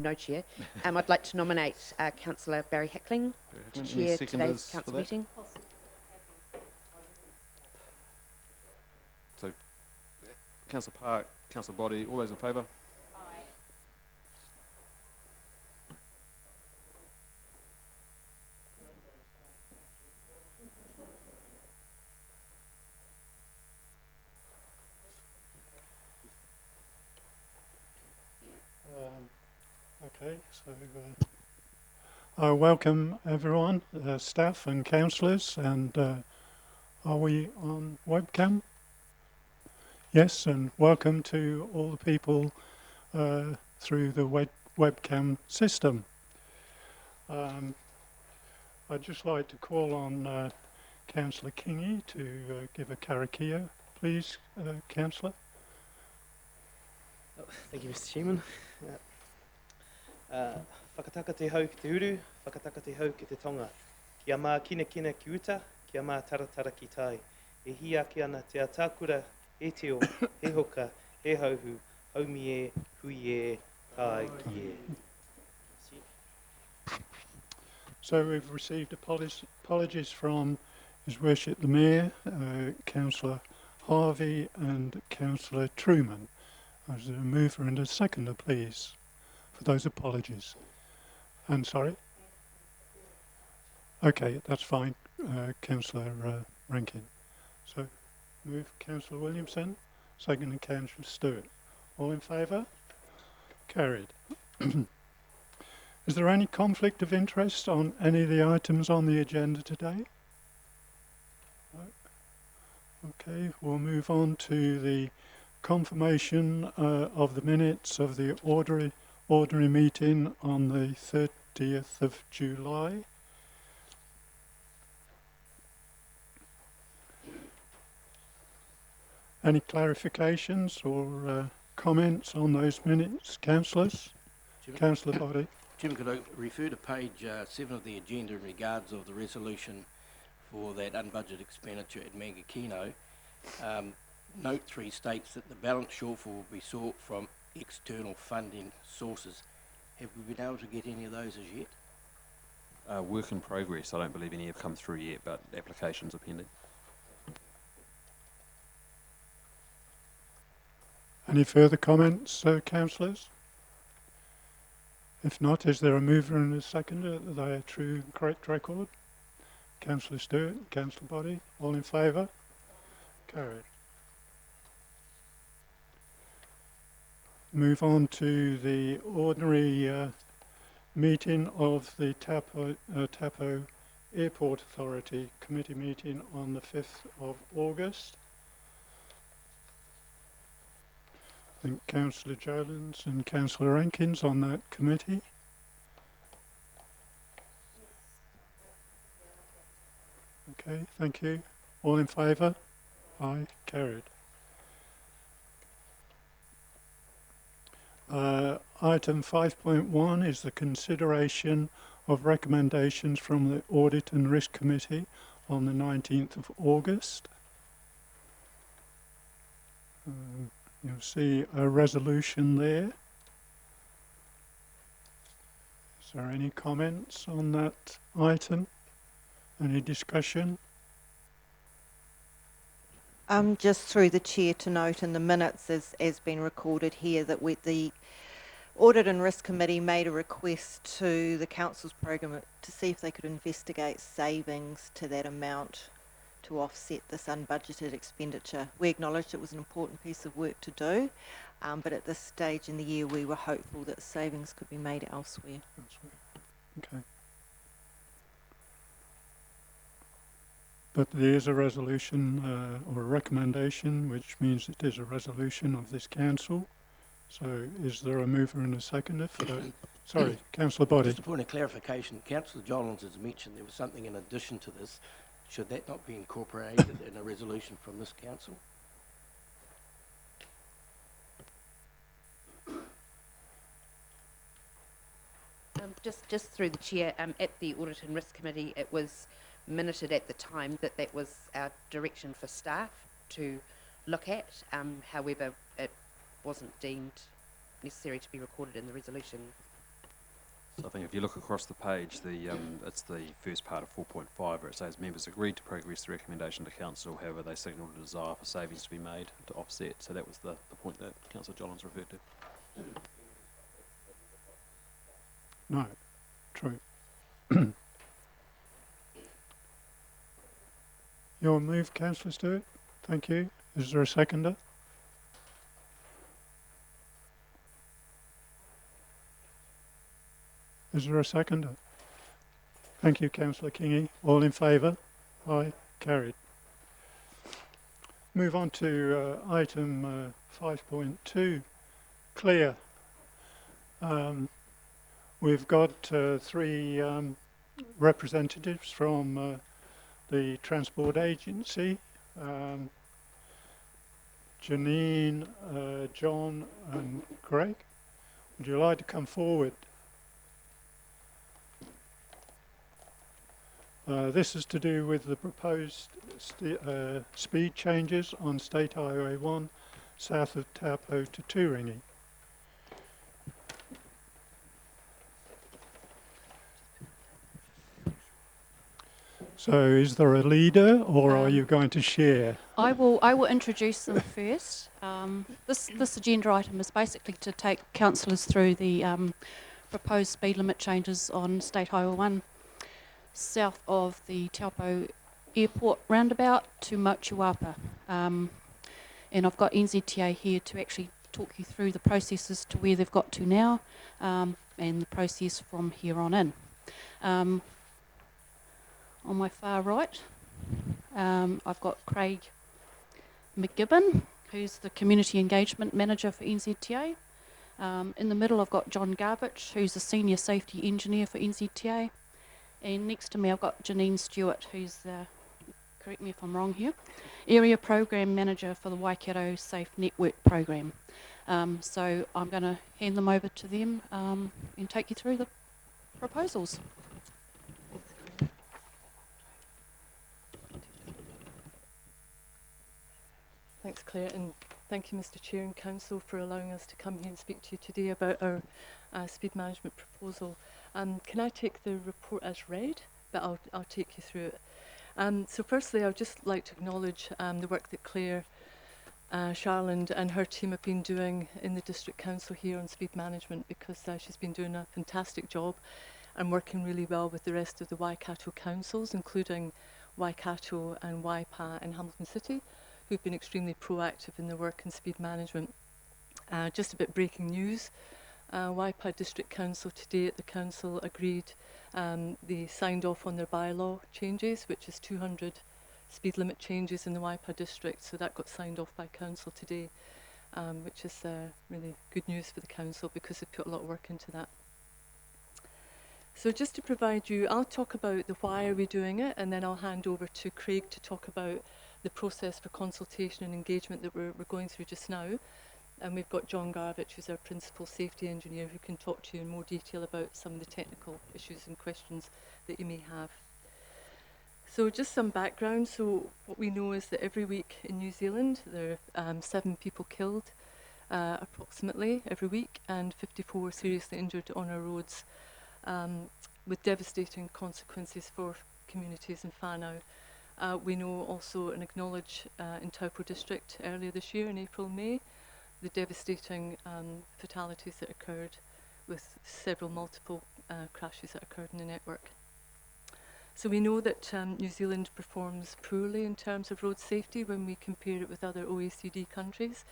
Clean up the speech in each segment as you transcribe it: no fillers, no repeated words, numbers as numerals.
no chair. I'd like to nominate Councillor Barry Hickling to chair today's council meeting. So, Councillor Park, Councillor Body, all those in favour? Okay, so I welcome everyone, staff and councillors, and are we on webcam? Yes, and welcome to all the people through the webcam system. I'd just like to call on Councillor Kingy to give a karakia, please, Councillor. Oh, thank you, Mr. Chairman. Whakataka te hau ki te uru, whakataka te hau ki te tonga. Kia mā kina kina ki uta, kia mā taratara ki tai. E hi ake ana te atakura, e teo, he hoka, he hauhu, haumi e, hui e, tai ki e. So we've received apologies from His Worship the Mayor, Councillor Harvey and Councillor Truman. As a mover and a seconder, please, for those apologies. And sorry? Okay, that's fine, Councillor Rankin. So move Councillor Williamson, second Councillor Stewart. All in favour? Carried. Is there any conflict of interest on any of the items on the agenda today? No? Okay, we'll move on to the confirmation of the minutes of the ordinary meeting on the 30th of July. Any clarifications or comments on those minutes, councillors? Councillor Body. Jim, could I refer to page 7 of the agenda in regards of the resolution for that unbudgeted expenditure at Mangakino? Note 3 states that the balance shortfall will be sought from external funding sources. Have we been able to get any of those as yet? Work in progress. I don't believe any have come through yet, but applications are pending. Any further comments, councillors? If not, is there a mover and a seconder? Are they a true and correct record? Councillor Stewart, Councillor Body, all in favour? Carried. Move on to the ordinary meeting of the Taupo Airport Authority Committee meeting on the 5th of August. I think Councillor Jolens and Councillor Rankins on that committee. Okay, thank you. All in favour? Aye, carried. Item 5.1 is the consideration of recommendations from the Audit and Risk Committee on the 19th of August. You'll see a resolution there. Is there any comments on that item? Any discussion? Just through the chair to note in the minutes as been recorded here that the Audit and Risk Committee made a request to the Council's program to see if they could investigate savings to that amount to offset this unbudgeted expenditure. We acknowledged it was an important piece of work to do, but at this stage in the year we were hopeful that savings could be made elsewhere. Okay. But there is a resolution or a recommendation, which means it is a resolution of this council. So is there a mover and a seconder for that? Sorry, Councillor Body. Just a point of clarification, Councillor Jolens has mentioned there was something in addition to this. Should that not be incorporated in a resolution from this council? Just through the chair, at the Audit and Risk Committee, it was minuted at the time that that was our direction for staff to look at. However, it wasn't deemed necessary to be recorded in the resolution So I think if you look across the page, it's the first part of 4.5 where it says members agreed to progress the recommendation to council, however they signalled a desire for savings to be made to offset. So that was the point that Councillor Jollins referred to. No, true. Your move, Councillor Stewart. Thank you. Is there a seconder? Is there a seconder? Thank you, Councillor Kingy. All in favour? Aye. Carried. Move on to item 5.2. Clear. We've got three representatives from the Transport Agency. Janine, John and Greg. Would you like to come forward? This is to do with the proposed speed changes on State Highway 1 south of Taupo to Turingi. So is there a leader or are you going to share? I will introduce them first. This agenda item is basically to take councillors through the proposed speed limit changes on State Highway 1 south of the Taupo Airport roundabout to Motuapa. And I've got NZTA here to actually talk you through the processes to where they've got to now and the process from here on in. On my far right, I've got Craig McGibbon, who's the Community Engagement Manager for NZTA. In the middle, I've got John Garbage, who's the Senior Safety Engineer for NZTA. And next to me, I've got Janine Stewart, who's the, correct me if I'm wrong here, Area Program Manager for the Waikato Safe Network Program. So I'm going to hand them over to them and take you through the proposals. Thanks, Claire, and thank you, Mr. Chair and Council, for allowing us to come here and speak to you today about our speed management proposal. Can I take the report as read? But I'll take you through it. So firstly, I'd just like to acknowledge the work that Claire Charland and her team have been doing in the District Council here on speed management, because she's been doing a fantastic job and working really well with the rest of the Waikato councils, including Waikato and Waipa and Hamilton City, who've been extremely proactive in their work in speed management. Just a bit breaking news. Waipa District Council today at the council agreed, they signed off on their bylaw changes, which is 200 speed limit changes in the Waipa district, so that got signed off by council today, which is really good news for the council because they put a lot of work into that. So just to provide you, I'll talk about the why are we doing it, and then I'll hand over to Craig to talk about the process for consultation and engagement that we're going through just now. And we've got John Garbage, who's our Principal Safety Engineer, who can talk to you in more detail about some of the technical issues and questions that you may have. So just some background. So what we know is that every week in New Zealand, there are 7 people killed approximately every week, and 54 seriously injured on our roads, with devastating consequences for communities in whānau. We know also and acknowledge in Taupo district earlier this year in April, May, the devastating fatalities that occurred with several multiple crashes that occurred in the network. So we know that New Zealand performs poorly in terms of road safety when we compare it with other OECD countries.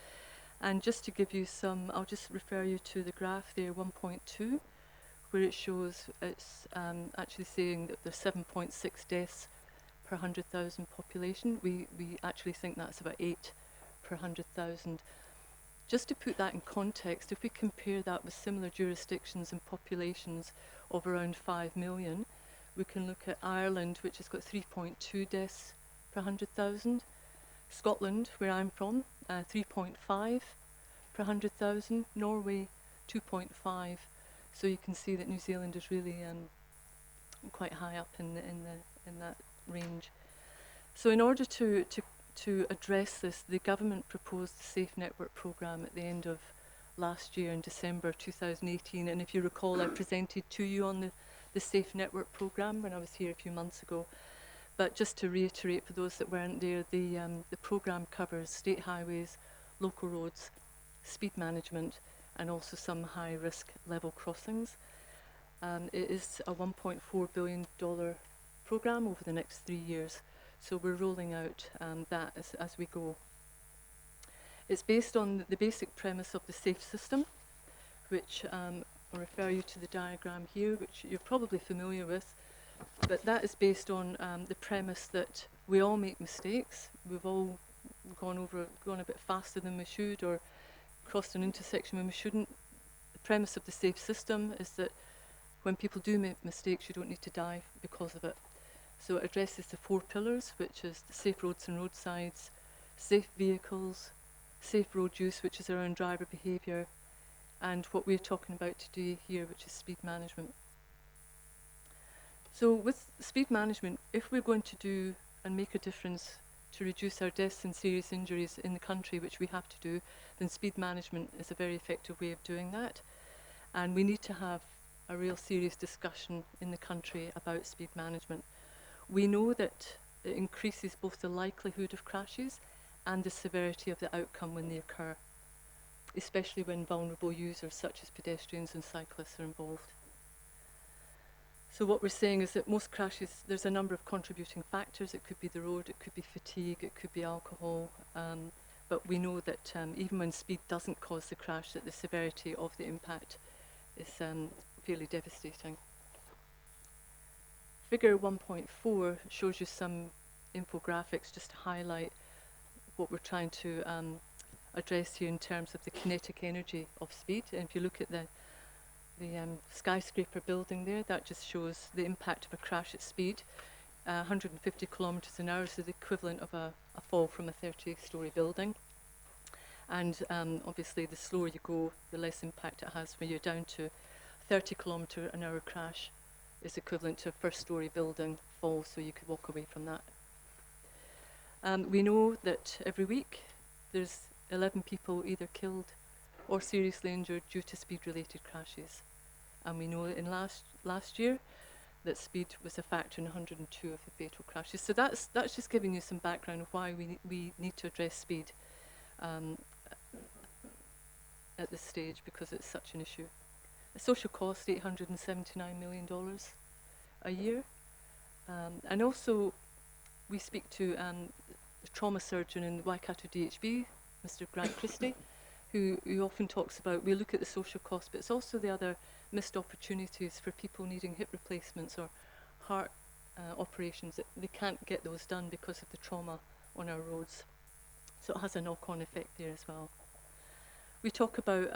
And just to give you some, I'll just refer you to the graph there, 1.2, where it shows it's actually saying that there's 7.6 deaths per 100,000 population. We actually think that's about 8 per 100,000. Just to put that in context, if we compare that with similar jurisdictions and populations of around 5 million, we can look at Ireland, which has got 3.2 deaths per 100,000. Scotland, where I'm from, 3.5 per 100,000. Norway, 2.5. So you can see that New Zealand is really quite high up in that range. So in order to address this, the government proposed the Safe Network programme at the end of last year in December 2018. And if you recall, I presented to you on the Safe Network programme when I was here a few months ago. But just to reiterate for those that weren't there, the programme covers state highways, local roads, speed management, and also some high-risk level crossings. It is a $1.4 billion programme over the next 3 years. So we're rolling out that as we go. It's based on the basic premise of the SAFE system, which I'll refer you to the diagram here, which you're probably familiar with. But that is based on the premise that we all make mistakes. We've all gone a bit faster than we should, or crossed an intersection when we shouldn't. The premise of the SAFE system is that when people do make mistakes, you don't need to die because of it. So it addresses the 4 pillars, which is the safe roads and roadsides, safe vehicles, safe road use, which is around driver behaviour, and what we're talking about today here, which is speed management. So with speed management, if we're going to do and make a difference to reduce our deaths and serious injuries in the country, which we have to do, then speed management is a very effective way of doing that. And we need to have a real serious discussion in the country about speed management. We know that it increases both the likelihood of crashes and the severity of the outcome when they occur, especially when vulnerable users such as pedestrians and cyclists are involved. So what we're saying is that most crashes, there's a number of contributing factors. It could be the road, it could be fatigue, it could be alcohol, but we know that even when speed doesn't cause the crash, that the severity of the impact is fairly devastating. Figure 1.4 shows you some infographics just to highlight what we're trying to address here in terms of the kinetic energy of speed. And if you look at the skyscraper building there, that just shows the impact of a crash at speed. 150 kilometres an hour is the equivalent of a fall from a 30-storey building. And obviously the slower you go, the less impact it has when you're down to 30 kilometre an hour crash is equivalent to a first-storey building fall, so you could walk away from that. We know that every week there's 11 people either killed or seriously injured due to speed-related crashes. And we know that in last year that speed was a factor in 102 of the fatal crashes. So that's just giving you some background of why we need to address speed at this stage, because it's such an issue. The social cost, $879 million a year. And also we speak to the trauma surgeon in Waikato DHB, Mr. Grant Christie, who often talks about, we look at the social cost, but it's also the other missed opportunities for people needing hip replacements or heart operations. That they can't get those done because of the trauma on our roads. So it has a knock-on effect there as well. We talk about,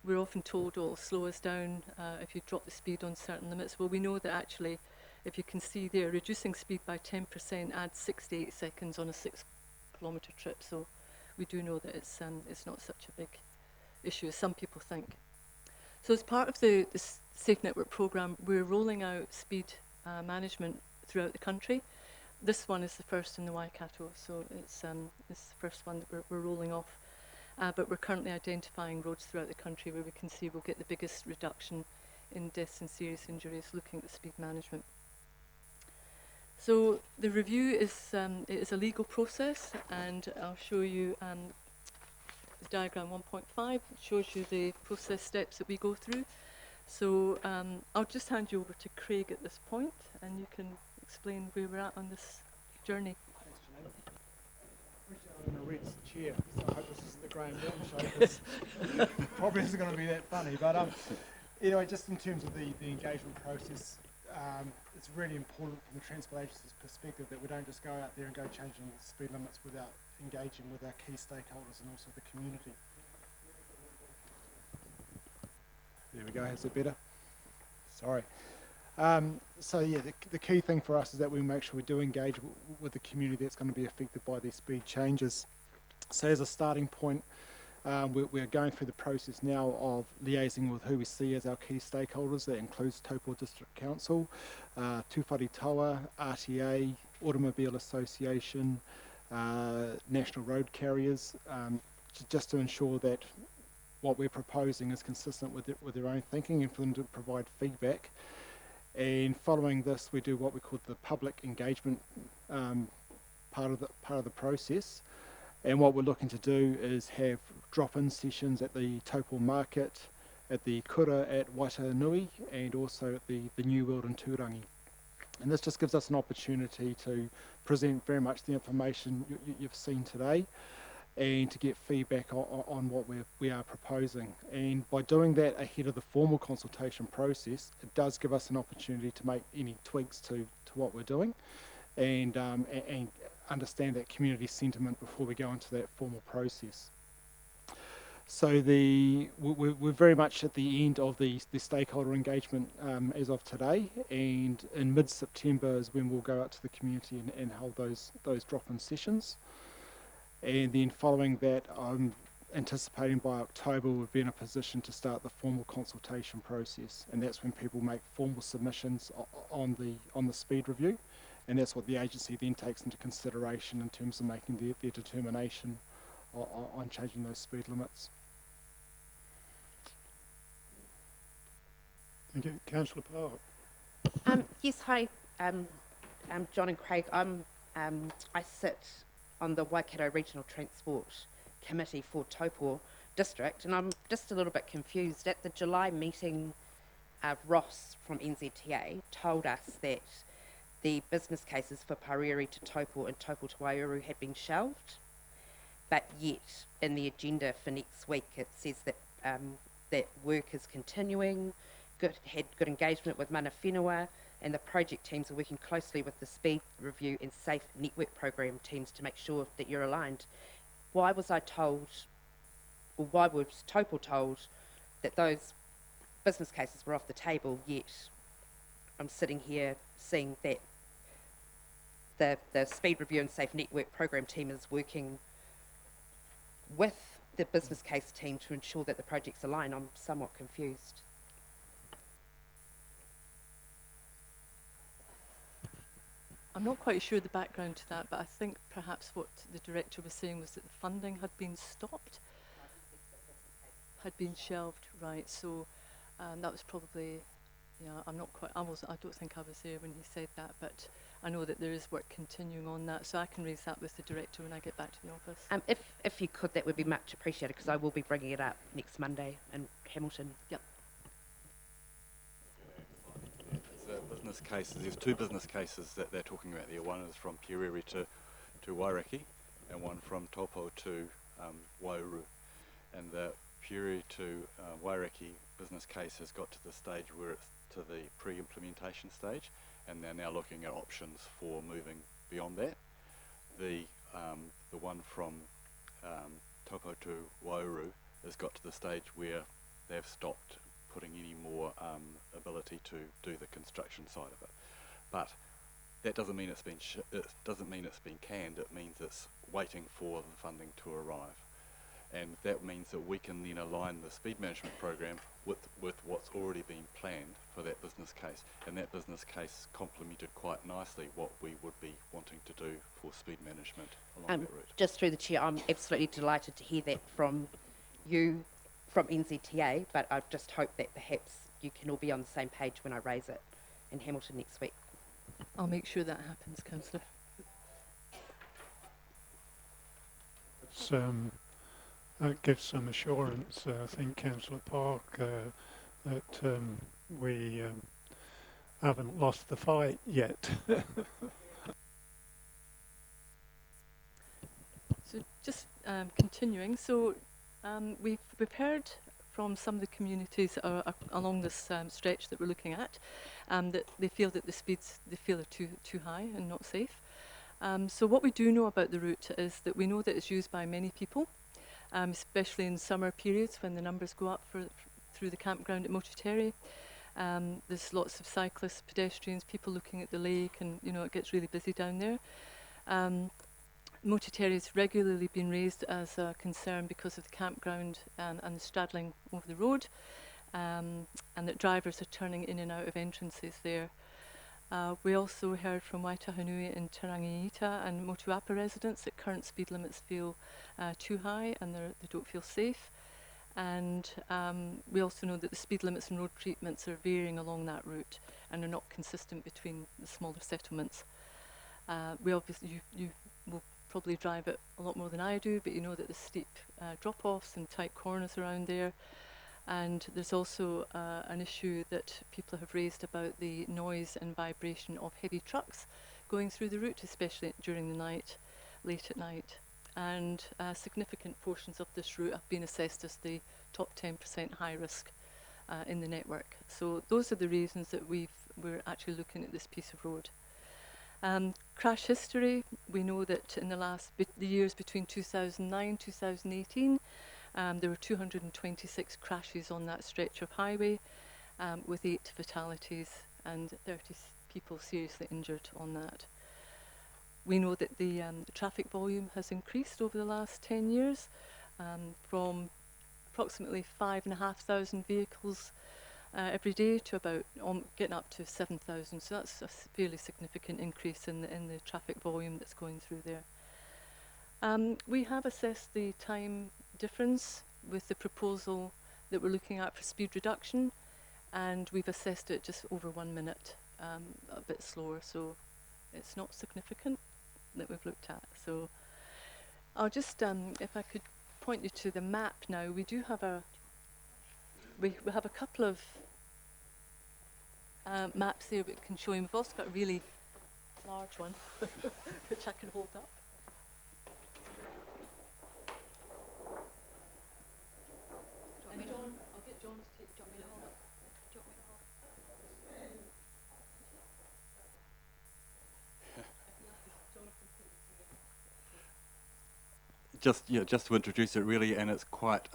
we're often told, oh, it'll slow us down if you drop the speed on certain limits. Well, we know that actually, if you can see there, reducing speed by 10% adds 68 seconds on a 6-kilometre trip. So we do know that it's not such a big issue as some people think. So as part of the Safe Network programme, we're rolling out speed management throughout the country. This one is the first in the Waikato, so it's the first one that we're rolling off. But we're currently identifying roads throughout the country where we can see we'll get the biggest reduction in deaths and serious injuries looking at the speed management. So the review is it is a legal process, and I'll show you the diagram 1.5. It shows you the process steps that we go through. So I'll just hand you over to Craig at this point, and you can explain where we're at on this journey. I'm going to read the chair, so I hope this isn't the Graham Norton show, because probably isn't going to be that funny. But anyway, just in terms of the engagement process, it's really important from the Transport Agency's perspective that we don't just go out there and go changing speed limits without engaging with our key stakeholders and also the community. There we go, is it better? Sorry. So yeah, the key thing for us is that we make sure we do engage with the community that's going to be affected by these speed changes. So as a starting point, we're going through the process now of liaising with who we see as our key stakeholders. That includes Taupo District Council, Tūwhare Toa, RTA, Automobile Association, National Road Carriers, just to ensure that what we're proposing is consistent with their own thinking, and for them to provide feedback. And following this, we do what we call the public engagement part of the process. And what we're looking to do is have drop-in sessions at the Taupo market, at the kura at Waitanui, and also at the New World in Tūrangi. And this just gives us an opportunity to present very much the information you've seen today, and to get feedback on what we are proposing. And by doing that ahead of the formal consultation process, it does give us an opportunity to make any tweaks to what we're doing, and understand that community sentiment before we go into that formal process. So we're very much at the end of the stakeholder engagement as of today, and in mid-September is when we'll go out to the community and hold those drop-in sessions. And then following that, I'm anticipating by October we'll be in a position to start the formal consultation process, and that's when people make formal submissions on the speed review, and that's what the agency then takes into consideration in terms of making their determination on changing those speed limits. Thank you. Councillor Park. Yes, hi, John and Craig. I sit on the Waikato Regional Transport Committee for Taupo District, and I'm just a little bit confused. At the July meeting, Ross from NZTA told us that the business cases for Pariri to Taupo and Taupo to Waiouru had been shelved, but yet in the agenda for next week it says that that work is continuing, had good engagement with mana whenua, and the project teams are working closely with the speed review and safe network program teams to make sure that you're aligned. Why was I told, or why was Taupo told, that those business cases were off the table, yet I'm sitting here seeing that the speed review and safe network program team is working with the business case team to ensure that the projects align? I'm somewhat confused. I'm not quite sure the background to that, but I think perhaps what the director was saying was that the funding had been stopped, had been shelved, right? So that was probably, yeah, I'm not quite, I don't think I was there when he said that, but I know that there is work continuing on that, so I can raise that with the director when I get back to the office. If you could, that would be much appreciated, because I will be bringing it up next Monday in Hamilton. Yep. Business cases. There's two business cases that they're talking about there. One is from Piriri to Wairaki, and one from Taupo to Waiouru. And the Piriri to Wairaki business case has got to the stage where it's to the pre-implementation stage, and they're now looking at options for moving beyond that. The one from Taupo to Waiouru has got to the stage where they've stopped putting any more ability to do the construction side of it, but that doesn't mean it's been canned. It means it's waiting for the funding to arrive, and that means that we can then align the speed management program with what's already been planned for that business case, and that business case complemented quite nicely what we would be wanting to do for speed management along that route. Just through the chair, I'm absolutely delighted to hear that from you, from NZTA, but I just hope that perhaps you can all be on the same page when I raise it in Hamilton next week. I'll make sure that happens, Councillor. That gives some assurance, I think, Councillor Park, that we haven't lost the fight yet. So just continuing, so we've heard from some of the communities along this stretch that we're looking at that they feel that the speeds are too high and not safe. So what we do know about the route is that we know that it's used by many people, especially in summer periods when the numbers go up through the campground at Mochitere. There's lots of cyclists, pedestrians, people looking at the lake, and it gets really busy down there. Mochitere has regularly been raised as a concern because of the campground and the straddling over the road, and that drivers are turning in and out of entrances there. We also heard from Waitahanui and Tarangiita and Motuapa residents that current speed limits feel too high and they don't feel safe. And we also know that the speed limits and road treatments are varying along that route and are not consistent between the smaller settlements. We obviously, you will probably drive it a lot more than I do, but you know that there's steep drop-offs and tight corners around there. And there's also an issue that people have raised about the noise and vibration of heavy trucks going through the route, especially during the night, late at night. And significant portions of this route have been assessed as the top 10% high risk in the network. So those are the reasons that we're actually looking at this piece of road. Crash history, we know that in the years between 2009 2018, there were 226 crashes on that stretch of highway, with 8 fatalities and 30 people seriously injured on that. We know that the traffic volume has increased over the last 10 years, from approximately 5,500 vehicles every day to about getting up to 7,000. So that's a fairly significant increase in the traffic volume that's going through there. We have assessed the time difference with the proposal that we're looking at for speed reduction, and we've assessed it just over 1 minute, a bit slower, so it's not significant that we've looked at. So I'll just, if I could point you to the map now, we do have we have a couple of maps there we can show you. We've also got a really large one, which I can hold up. And John, I'll get John to take, do you want me to hold it? Do you want me to hold it? Just to introduce it really, and it's quite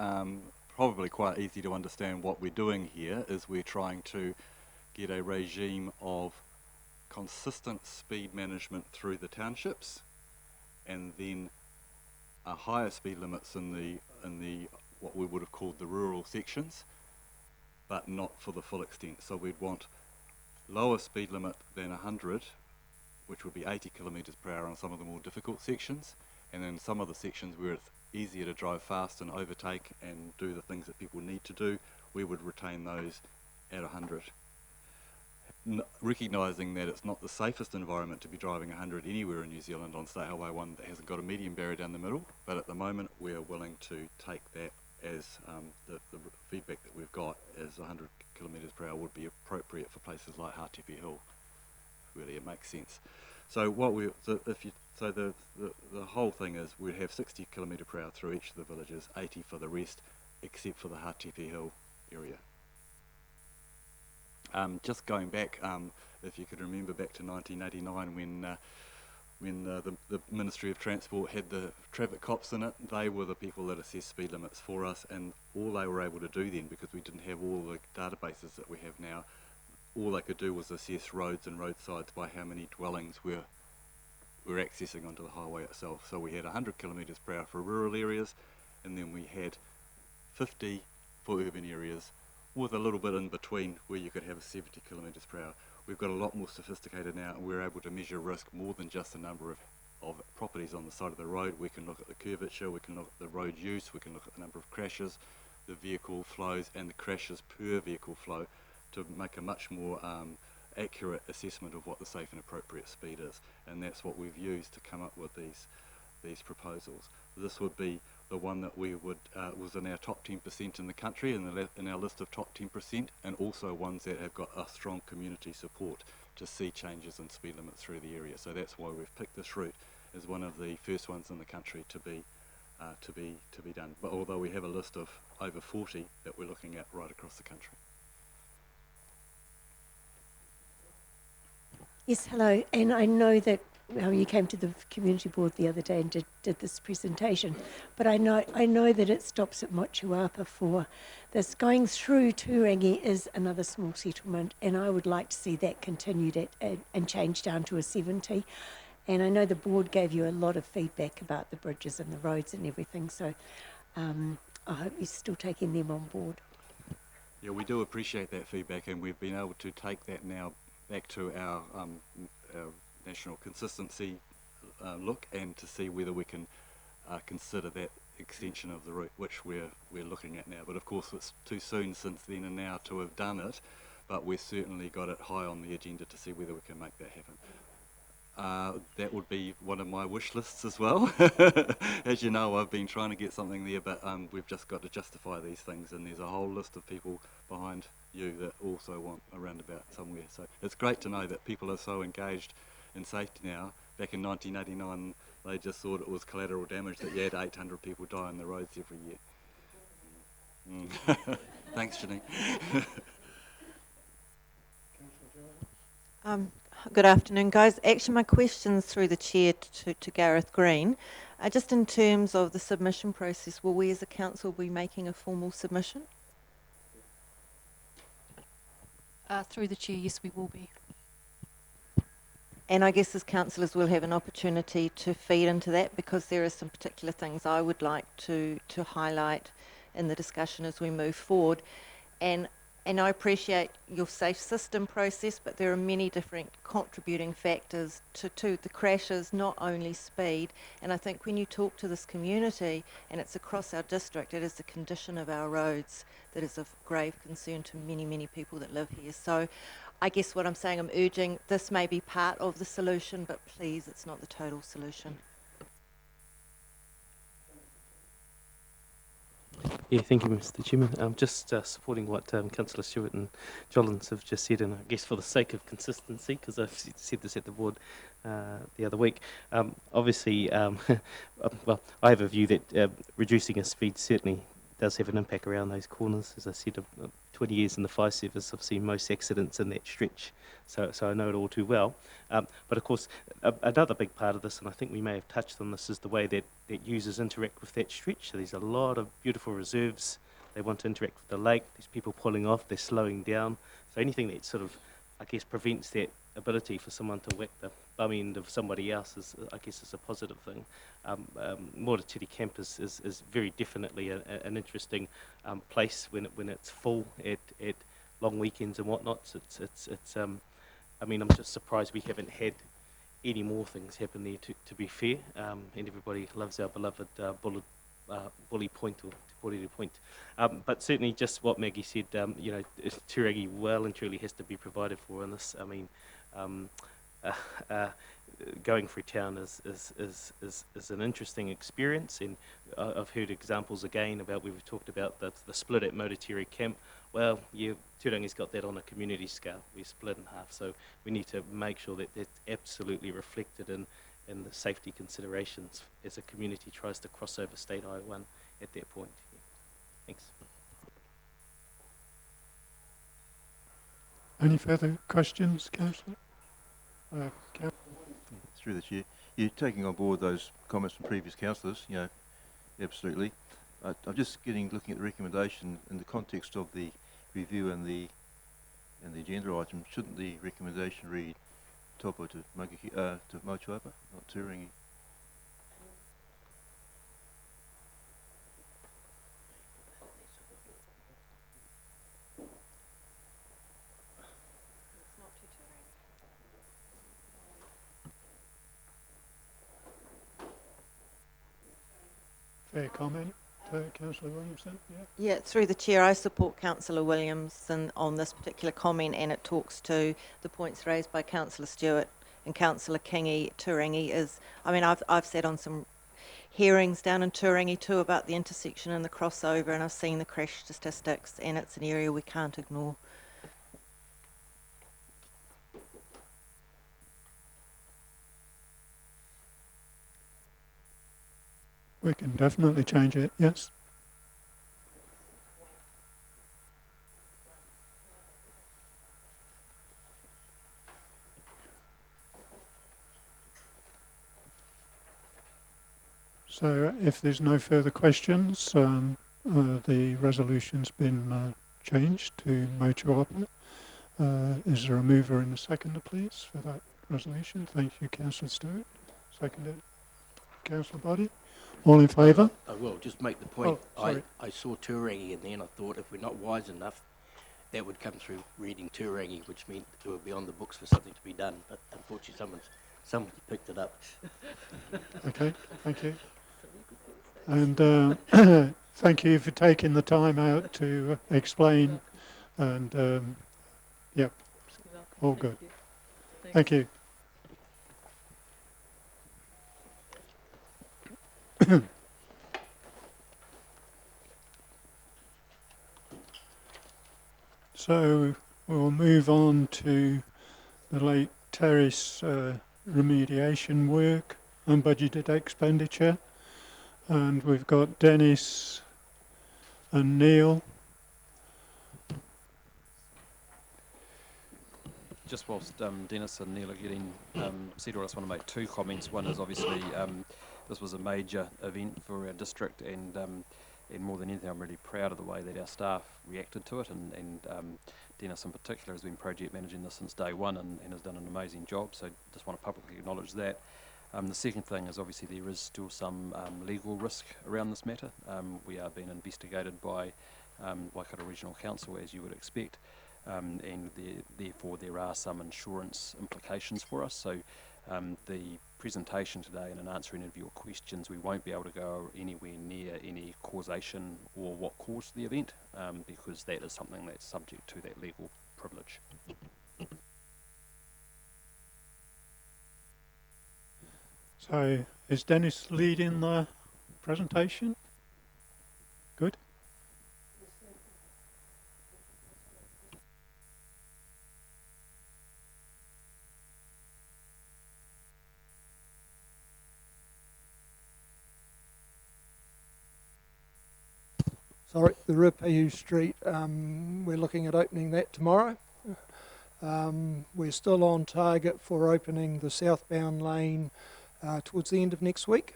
probably quite easy to understand what we're doing here. Is we're trying to get a regime of consistent speed management through the townships, and then higher speed limits in the what we would have called the rural sections, but not for the full extent. So we'd want lower speed limit than 100, which would be 80 kilometres per hour on some of the more difficult sections, and then some of the sections where it's easier to drive fast and overtake and do the things that people need to do, we would retain those at 100. Recognising that it's not the safest environment to be driving 100 anywhere in New Zealand on State Highway 1 that hasn't got a median barrier down the middle, but at the moment we're willing to take that as the feedback that we've got as 100 kilometres per hour would be appropriate for places like Hātepe Hill. Really, it makes sense. So the whole thing is we'd have 60 kilometre per hour through each of the villages, 80 for the rest, except for the Hātepe Hill area. Just going back, if you could remember back to 1989 when the Ministry of Transport had the traffic cops in it, they were the people that assessed speed limits for us, and all they were able to do then, because we didn't have all the databases that we have now, all they could do was assess roads and roadsides by how many dwellings we're accessing onto the highway itself. So we had 100 kilometres per hour for rural areas, and then we had 50 for urban areas, with a little bit in between where you could have 70 kilometres per hour. We've got a lot more sophisticated now, and we're able to measure risk more than just the number of properties on the side of the road. We can look at the curvature, we can look at the road use, we can look at the number of crashes, the vehicle flows, and the crashes per vehicle flow to make a much more accurate assessment of what the safe and appropriate speed is. And that's what we've used to come up with these proposals. This would be the one that we would was in our top 10% in the country, in our list of top 10%, and also ones that have got a strong community support to see changes in speed limits through the area. So that's why we've picked this route as one of the first ones in the country to be done. But although we have a list of over 40 that we're looking at right across the country. Yes, hello. And I know that you came to the community board the other day and did this presentation, but I know that it stops at Motuapa for this. Going through Turangi is another small settlement, and I would like to see that continued and changed down to a 70. And I know the board gave you a lot of feedback about the bridges and the roads and everything, so I hope you're still taking them on board. Yeah, we do appreciate that feedback, and we've been able to take that now back to our national consistency look, and to see whether we can consider that extension of the route, which we're looking at now. But of course, it's too soon since then and now to have done it. But we've certainly got it high on the agenda to see whether we can make that happen. That would be one of my wish lists as well. As you know, I've been trying to get something there, but we've just got to justify these things, and there's a whole list of people behind you that also want a roundabout somewhere. So it's great to know that people are so engaged in safety now. Back in 1989, they just thought it was collateral damage that you had 800 people die on the roads every year. Thanks, Janine. Good afternoon, guys. Actually, my question's through the chair to Gareth Green. Just in terms of the submission process, will we as a council be making a formal submission? Through the chair, yes, we will be. And I guess as councillors we'll have an opportunity to feed into that, because there are some particular things I would like to highlight in the discussion as we move forward. And I appreciate your safe system process, but there are many different contributing factors to the crashes, not only speed. And I think when you talk to this community, and it's across our district, it is the condition of our roads that is of grave concern to many, many people that live here. So I guess what I'm saying, I'm urging this may be part of the solution, but please, it's not the total solution. Yeah, thank you, Mr. Chairman. Just supporting what Councillor Stewart and Jollins have just said, and I guess for the sake of consistency, because I've said this at the board the other week, obviously, well, I have a view that reducing a speed certainly does have an impact around those corners. As I said, 20 years in the fire service, I've seen most accidents in that stretch, so I know it all too well. But of course, another big part of this, and I think we may have touched on this, is the way that users interact with that stretch. So there's a lot of beautiful reserves. They want to interact with the lake. There's people pulling off. They're slowing down. So anything that sort of, I guess, prevents that ability for someone to whack the bum end of somebody else is, I guess, is a positive thing. Moratiri Camp is very definitely an interesting place when it's full at long weekends and whatnot. So it's I mean, I'm just surprised we haven't had any more things happen there, to be fair. And everybody loves our beloved Bully Point, or Te Porere Point. But certainly just what Maggie said, you know, Turangi well and truly has to be provided for in this. I mean, going through town is an interesting experience, and I've heard examples again about, we've talked about the split at Motatiri Camp. Well, Turangi's got that on a community scale. We split in half, so we need to make sure that that's absolutely reflected in the safety considerations as a community tries to cross over State Highway 1 at that point. Yeah. Thanks. Any further questions, Councillor? Through the chair, you're taking on board those comments from previous councillors, you know, absolutely. I'm just looking at the recommendation in the context of the review and the agenda item. Shouldn't the recommendation read Taupo to Motuapa, not Turangi? Fair comment, Councillor Williamson. Yeah. Yeah, through the chair, I support Councillor Williamson on this particular comment, and it talks to the points raised by Councillor Stewart and Councillor Kingi. Turangi is, I mean, I've sat on some hearings down in Turangi too about the intersection and the crossover, and I've seen the crash statistics, and it's an area we can't ignore. We can definitely change it, yes. So if there's no further questions, the resolution's been changed to Motuapa. Is there a mover and a seconder, please, for that resolution? Thank you, Councillor Stewart. Seconded, Councillor Boddy. All in favour? I will just make the point. Oh, sorry. I saw Turangi in there, and I thought if we're not wise enough, that would come through reading Turangi, which meant it would be on the books for something to be done. But unfortunately, someone picked it up. Okay, thank you. And thank you for taking the time out to explain. And yep, You're welcome. all Thank good. you. Thank you. So we'll move on to the Lake Terrace remediation work, unbudgeted expenditure. And we've got Dennis and Neil. Just whilst Dennis and Neil are getting settled, I just want to make two comments. One is obviously this was a major event for our district, and more than anything, I'm really proud of the way that our staff reacted to it, and Dennis in particular has been project managing this since day one and has done an amazing job, so just want to publicly acknowledge that. The second thing is obviously there is still some legal risk around this matter. We are being investigated by Waikato Regional Council, as you would expect. And therefore there are some insurance implications for us. So the presentation today and in answering any of your questions, we won't be able to go anywhere near any causation or what caused the event, because that is something that's subject to that legal privilege. So is Dennis leading the presentation? Good. Sorry, the Ruapehu Street, we're looking at opening that tomorrow. We're still on target for opening the southbound lane towards the end of next week,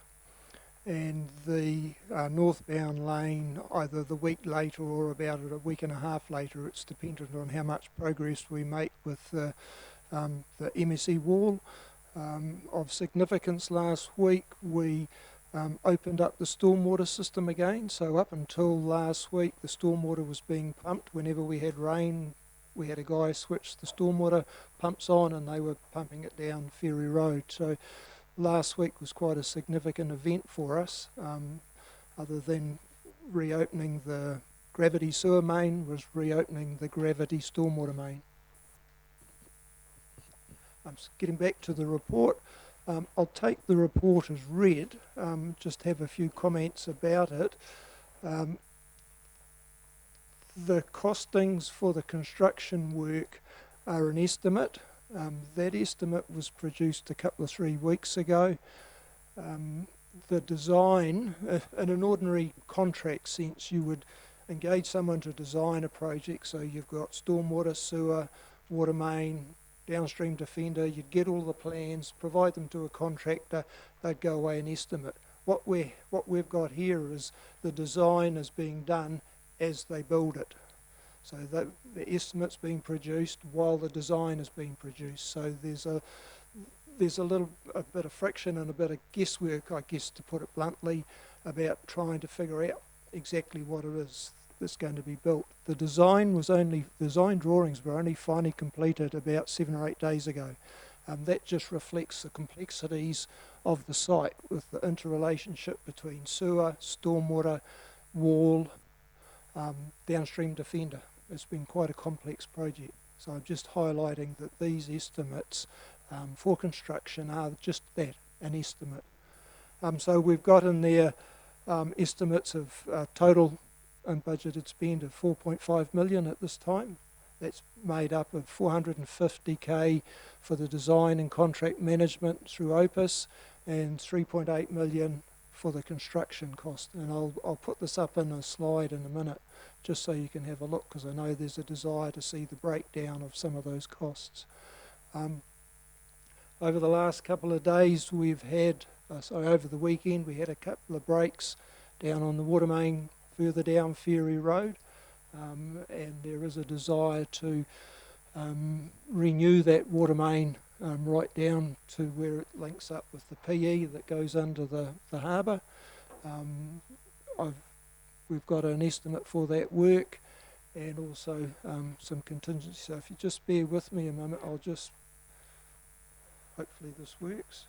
and the northbound lane either the week later or about a week and a half later. It's dependent on how much progress we make with the MSE wall. Of significance last week, we opened up the stormwater system again. So up until last week, the stormwater was being pumped whenever we had rain. We had a guy switch the stormwater pumps on and they were pumping it down Ferry Road. So last week was quite a significant event for us. Other than reopening the gravity sewer main, was reopening the gravity stormwater main. I'm getting back to the report. I'll take the report as read, just have a few comments about it. The costings for the construction work are an estimate. That estimate was produced a couple of 3 weeks ago. The design, in an ordinary contract sense, you would engage someone to design a project, so you've got stormwater, sewer, water main, downstream defender, you'd get all the plans, provide them to a contractor, they'd go away and estimate. What we've got here is the design is being done as they build it. So the estimate's being produced while the design is being produced. So there's a bit of friction and a bit of guesswork, I guess, to put it bluntly, about trying to figure out exactly what it is that's going to be built. The design drawings were only finally completed about 7 or 8 days ago. That just reflects the complexities of the site with the interrelationship between sewer, stormwater, wall, downstream defender. It's been quite a complex project. So I'm just highlighting that these estimates for construction are just that, an estimate. So we've got in there estimates of total unbudgeted spend of 4.5 million at this time. That's made up of 450k for the design and contract management through Opus and 3.8 million for the construction cost. And I'll put this up in a slide in a minute just so you can have a look, because I know there's a desire to see the breakdown of some of those costs. Over the last couple of days we've had, over the weekend we had a couple of breaks down on the water main further down Ferry Road, and there is a desire to renew that water main right down to where it links up with the PE that goes under the harbour. We've got an estimate for that work and also some contingency. So if you just bear with me a moment, hopefully this works.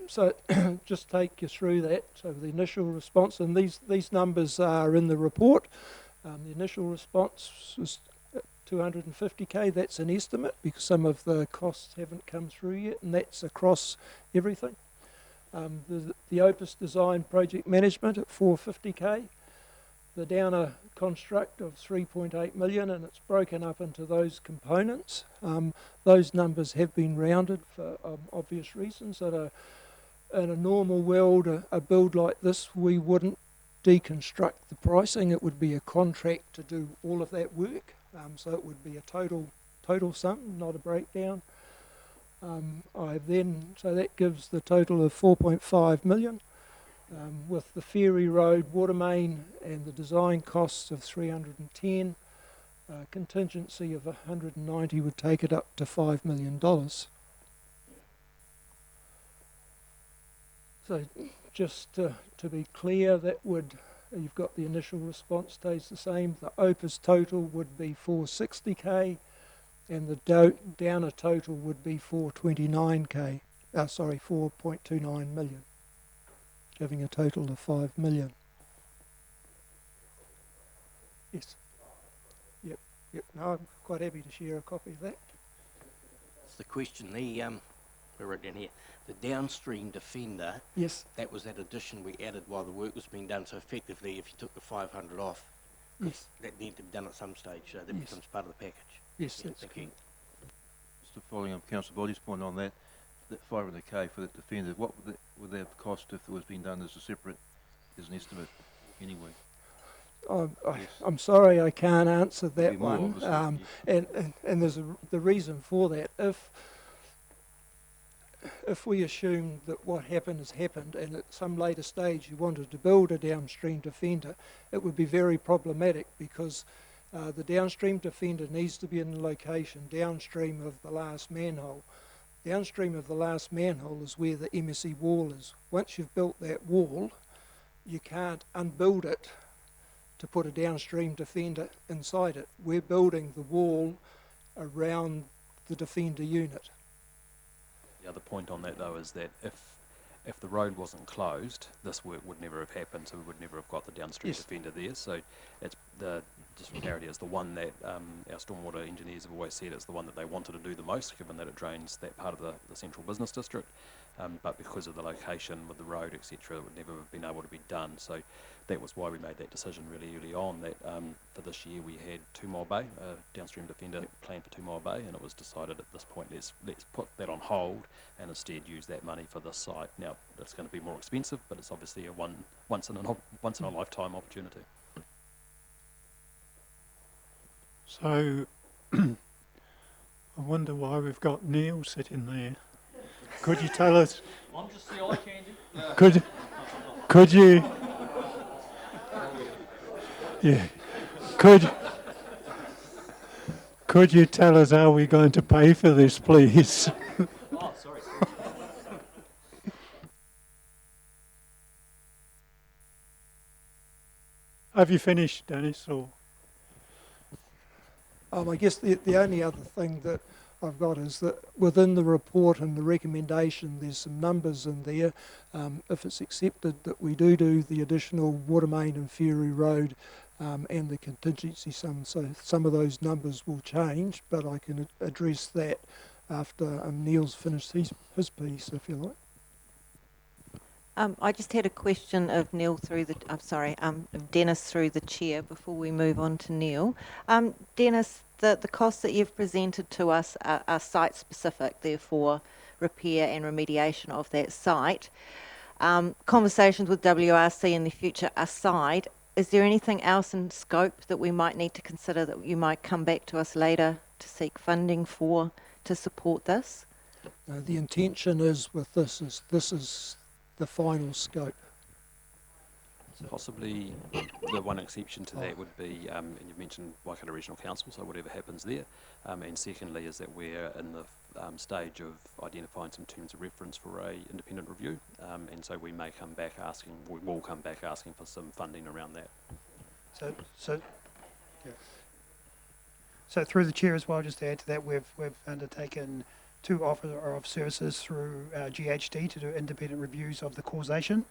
So just take you through that. So the initial response, and these numbers are in the report. The initial response was 250k. That's an estimate because some of the costs haven't come through yet, and that's across everything. The Opus Design Project Management at 450k. The Downer construct of 3.8 million, and it's broken up into those components. Those numbers have been rounded for obvious reasons. In a normal world, a build like this, we wouldn't deconstruct the pricing. It would be a contract to do all of that work. So it would be a total sum, not a breakdown. So that gives the total of 4.5 million. With the Ferry Road water main and the design costs of 310, contingency of 190 would take it up to $5 million. So just to be clear, that would, you've got the initial response stays the same. The Opus total would be 460k, and the Downer total would be 429k. 4.29 million. Giving a total of 5 million. Yes. Yep. No, I'm quite happy to share a copy of that. It's the question, we're right down here. The downstream defender, Yes. that was that addition we added while the work was being done. So effectively, if you took the 500 off, Yes. that needed to be done at some stage, so that Yes. becomes part of the package. Yes, Yeah, that's thank you. correct. Just following up Councillor Body's point on that 500k for that defender, what would that have cost if it was being done as an estimate anyway? I'm sorry I can't answer that Maybe more, one. obviously, And there's the reason for that. If we assume that what happened has happened, and at some later stage you wanted to build a downstream defender, it would be very problematic because the downstream defender needs to be in the location downstream of the last manhole. Downstream of the last manhole is where the MSE wall is. Once you've built that wall, you can't unbuild it to put a downstream defender inside it. We're building the wall around the defender unit. The other point on that though is that if the road wasn't closed, this work would never have happened, so we would never have got the downstream Yes. defender there. So it's just for clarity, it's the one that our stormwater engineers have always said it's the one that they wanted to do the most, given that it drains that part of the central business district. But because of the location with the road, etc., it would never have been able to be done. So that was why we made that decision really early on, that for this year we had 2 Mile Bay, downstream defender planned for 2 Mile Bay, and it was decided at this point let's put that on hold and instead use that money for this site. Now it's going to be more expensive, but it's obviously a once in a lifetime opportunity. So I wonder why we've got Neil sitting there. Could you tell us? I'm just the eye candy. Could you? Yeah. Could you tell us how we're going to pay for this, please? Oh, sorry. Have you finished, Dennis? Or I guess the only other thing that I've got is that within the report and the recommendation, there's some numbers in there. If it's accepted that we do the additional water main and Ferry Road and the contingency sum, so some of those numbers will change, but I can address that after Neil's finished his piece, if you like. I just had a question of Neil of Dennis through the chair before we move on to Neil. Dennis, the costs that you've presented to us are site specific, therefore repair and remediation of that site. Conversations with WRC in the future aside, is there anything else in scope that we might need to consider that you might come back to us later to seek funding for to support this? The intention is with this is the final scope. Possibly the one exception to that would be, and you've mentioned Waikato Regional Council, so whatever happens there. And secondly is that we're in the stage of identifying some terms of reference for a independent review. And so we will come back asking for some funding around that. So through the chair as well, just to add to that, we've undertaken to offer of services through GHD to do independent reviews of the causation,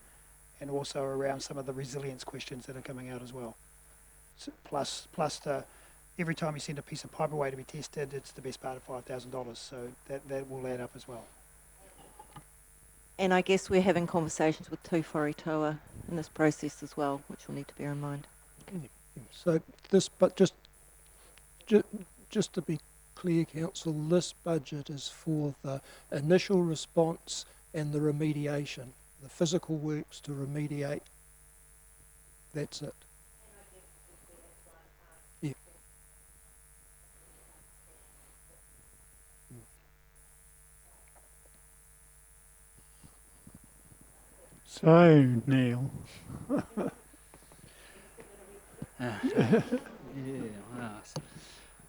and also around some of the resilience questions that are coming out as well. So plus every time you send a piece of pipe away to be tested, it's the best part of $5,000. So that will add up as well. And I guess we're having conversations with Tū Wharetoa in this process as well, which will need to bear in mind. So just to be clear, Council, this budget is for the initial response and the remediation, the physical works to remediate. That's it. Yeah. So, Neil.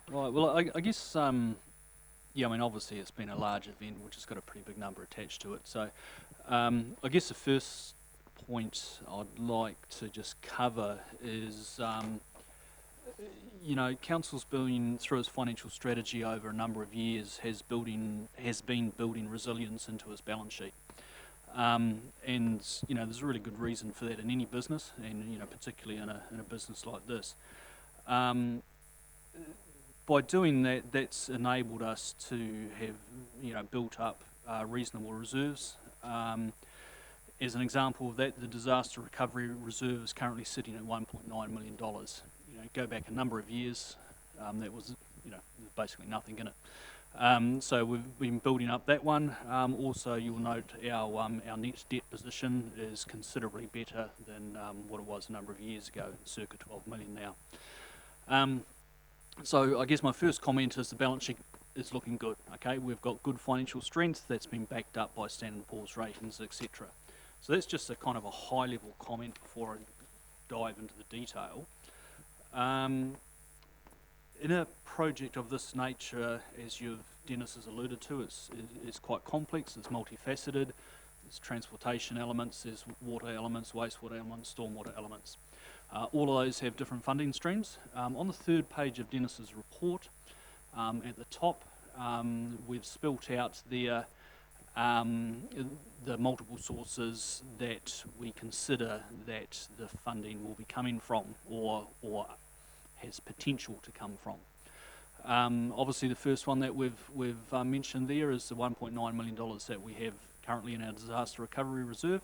Right, well, I guess, yeah, I mean, obviously it's been a large event which has got a pretty big number attached to it. So I guess the first point I'd like to just cover is, you know, Council's been, through its financial strategy over a number of years, has been building resilience into its balance sheet. And, you know, there's a really good reason for that in any business, and, you know, particularly in a business like this. By doing that, that's enabled us to have, you know, built up reasonable reserves. As an example of that, the disaster recovery reserve is currently sitting at $1.9 million. You know, go back a number of years, that was, you know, basically nothing in it. So we've been building up that one. Also, you'll note our net debt position is considerably better than what it was a number of years ago, circa 12 million now. So I guess my first comment is the balance sheet is looking good. Okay, we've got good financial strength that's been backed up by Standard & Poor's ratings, etc. So that's just a kind of a high-level comment before I dive into the detail. In a project of this nature, as Dennis has alluded to, it's quite complex, it's multifaceted, there's transportation elements, there's water elements, wastewater elements, stormwater elements. All of those have different funding streams. On the third page of Dennis's report, at the top, we've spelt out the multiple sources that we consider that the funding will be coming from, or has potential to come from. Obviously, the first one that we've mentioned there is the $1.9 million that we have currently in our disaster recovery reserve.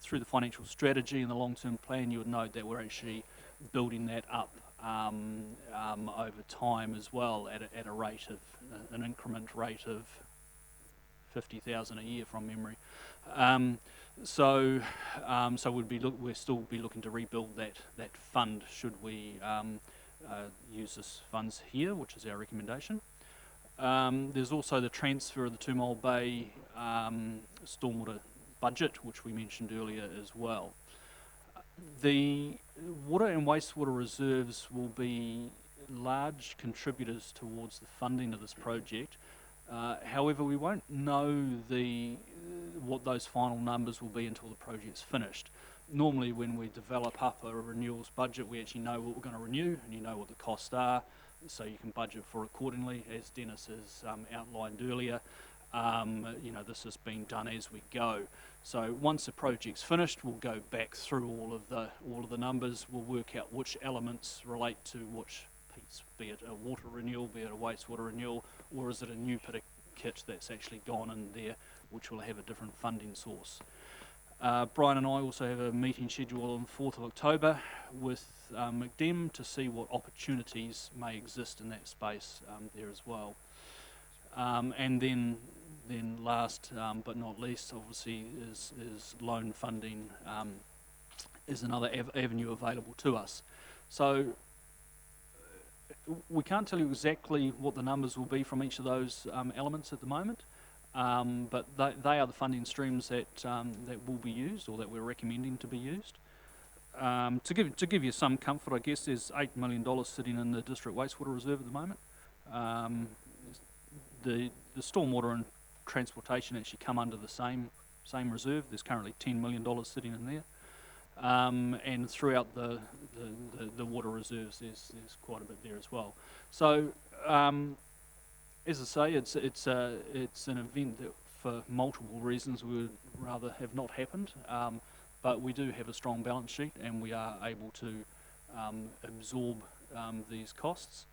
Through the financial strategy and the long-term plan, you would note that we're actually building that up over time as well at a rate of an increment rate of 50,000 a year from memory. So we'll still be looking to rebuild that fund should we use this funds here, which is our recommendation. There's also the transfer of the 2 Mile Bay stormwater budget, which we mentioned earlier as well. The water and wastewater reserves will be large contributors towards the funding of this project. However, we won't know what those final numbers will be until the project's finished. Normally, when we develop up a renewals budget, we actually know what we're going to renew, and you know what the costs are, so you can budget for accordingly, as Dennis has outlined earlier. You know, this has been done as we go. So once the project's finished, we'll go back through all of the numbers. We'll work out which elements relate to which piece, be it a water renewal, be it a wastewater renewal, or is it a new bit of kit that's actually gone in there, which will have a different funding source. Brian and I also have a meeting scheduled on the 4th of October with McDem to see what opportunities may exist in that space there as well. And then last but not least, obviously, is loan funding is another avenue available to us. So we can't tell you exactly what the numbers will be from each of those elements at the moment, but they are the funding streams that will be used, or that we're recommending to be used. To give you some comfort, I guess there's $8 million sitting in the district wastewater reserve at the moment. The stormwater and transportation actually come under the same reserve. There's currently $10 million sitting in there, and throughout the water reserves, there's quite a bit there as well. So As I say, it's an event that, for multiple reasons, we would rather have not happened. But we do have a strong balance sheet, and we are able to absorb these costs.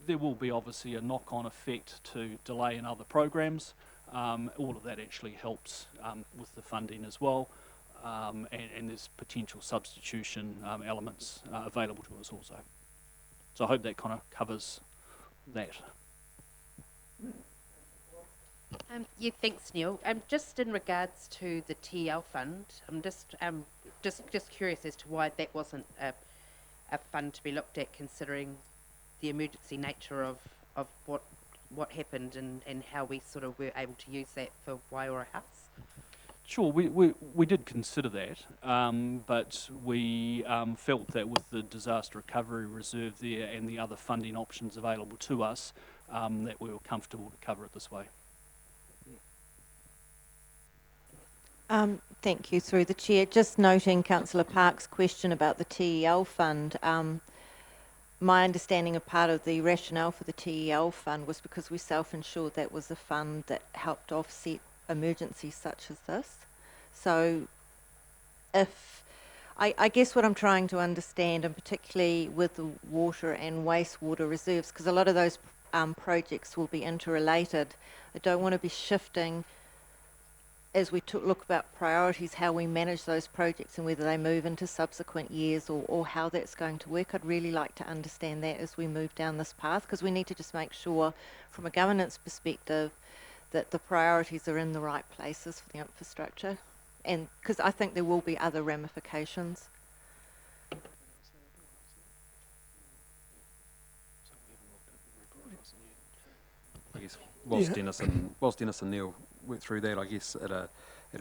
There will be obviously a knock-on effect to delay in other programs. All of that actually helps with the funding as well, and there's potential substitution elements available to us also. So I hope that kind of covers that. Yeah, thanks, Neil. Just in regards to the TEL fund, I'm just curious as to why that wasn't a fund to be looked at, considering the emergency nature of what happened and how we sort of were able to use that for Waiora House. Sure, we did consider that, but we felt that with the disaster recovery reserve there and the other funding options available to us, that we were comfortable to cover it this way. Thank you, through the chair. Just noting Councillor Park's question about the TEL fund. My understanding of part of the rationale for the TEL fund was because we self-insured that was a fund that helped offset emergencies such as this. So if, I guess what I'm trying to understand, and particularly with the water and wastewater reserves, because a lot of those projects will be interrelated, I don't want to be shifting as we look about priorities, how we manage those projects and whether they move into subsequent years or how that's going to work. I'd really like to understand that as we move down this path, because we need to just make sure from a governance perspective that the priorities are in the right places for the infrastructure, and because I think there will be other ramifications. I guess whilst Dennis and Neil went through that, I guess at a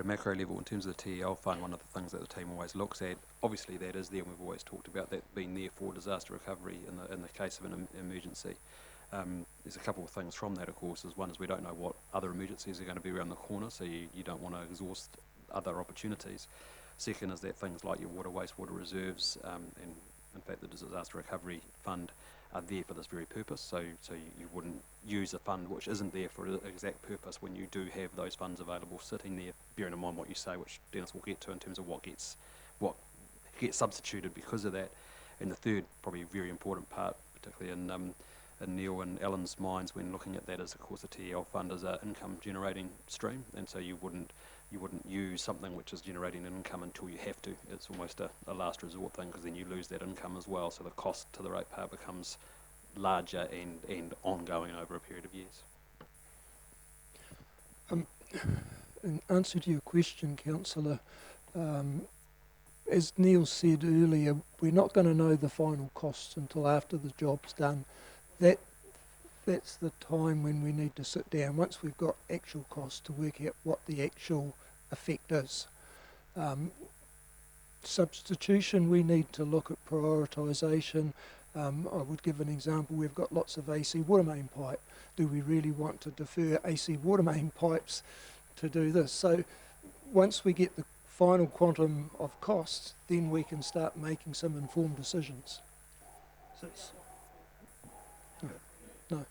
macro level in terms of the TEL fund, one of the things that the team always looks at, obviously that is there, and we've always talked about that being there for disaster recovery in the case of an emergency. There's a couple of things from that, of course. One is we don't know what other emergencies are going to be around the corner, so you don't want to exhaust other opportunities. Second is that things like your water, wastewater reserves, and in fact the disaster recovery fund are there for this very purpose, so you wouldn't use a fund which isn't there for an exact purpose when you do have those funds available sitting there, bearing in mind what you say, which Dennis will get to in terms of what gets substituted because of that. And the third, probably very important part, particularly in Neil and Alan's minds when looking at that, is of course the TEL fund is an income generating stream, and so you wouldn't use something which is generating an income until you have to. It's almost a last resort thing, because then you lose that income as well, so the cost to the ratepayer becomes larger and ongoing over a period of years. In answer to your question, Councillor, as Neil said earlier, we're not going to know the final costs until after the job's done. That's the time when we need to sit down, once we've got actual costs, to work out what the actual effect is. Substitution, we need to look at prioritisation. I would give an example. We've got lots of AC water main pipe. Do we really want to defer AC water main pipes to do this? So once we get the final quantum of costs, then we can start making some informed decisions. No.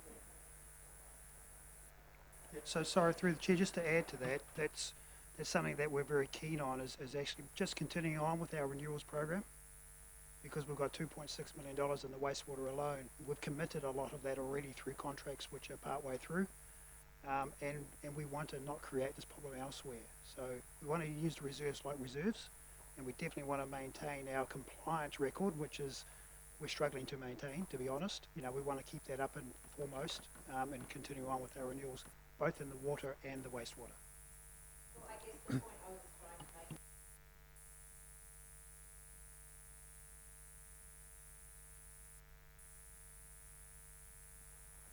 So sorry, through the chair, just to add to that, that's something that we're very keen on, is actually just continuing on with our renewals program, because we've got $2.6 million in the wastewater alone. We've committed a lot of that already through contracts which are partway through, and we want to not create this problem elsewhere. So we want to use the reserves like reserves, and we definitely want to maintain our compliance record, which is we're struggling to maintain, to be honest. You know, we want to keep that up and foremost, and continue on with our renewals, both in the water and the wastewater. Well, I guess the point I was trying to make.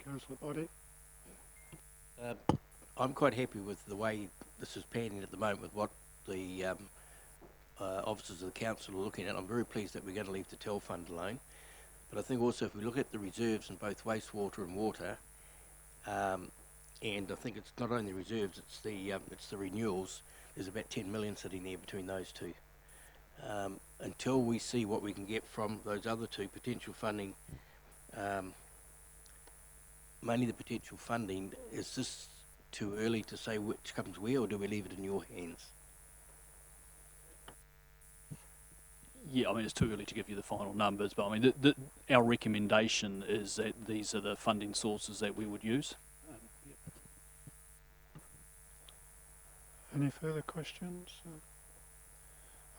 Councillor Body. I'm quite happy with the way this is panning at the moment, with what the officers of the council are looking at. I'm very pleased that we're going to leave the TEL fund alone. But I think also if we look at the reserves in both wastewater and water, and I think it's not only reserves, it's the renewals. There's about 10 million sitting there between those two. Until we see what we can get from those other two potential funding mainly the potential funding, is this too early to say which comes where, or do we leave it in your hands? Yeah, I mean, it's too early to give you the final numbers, but I mean, our recommendation is that these are the funding sources that we would use. Any further questions?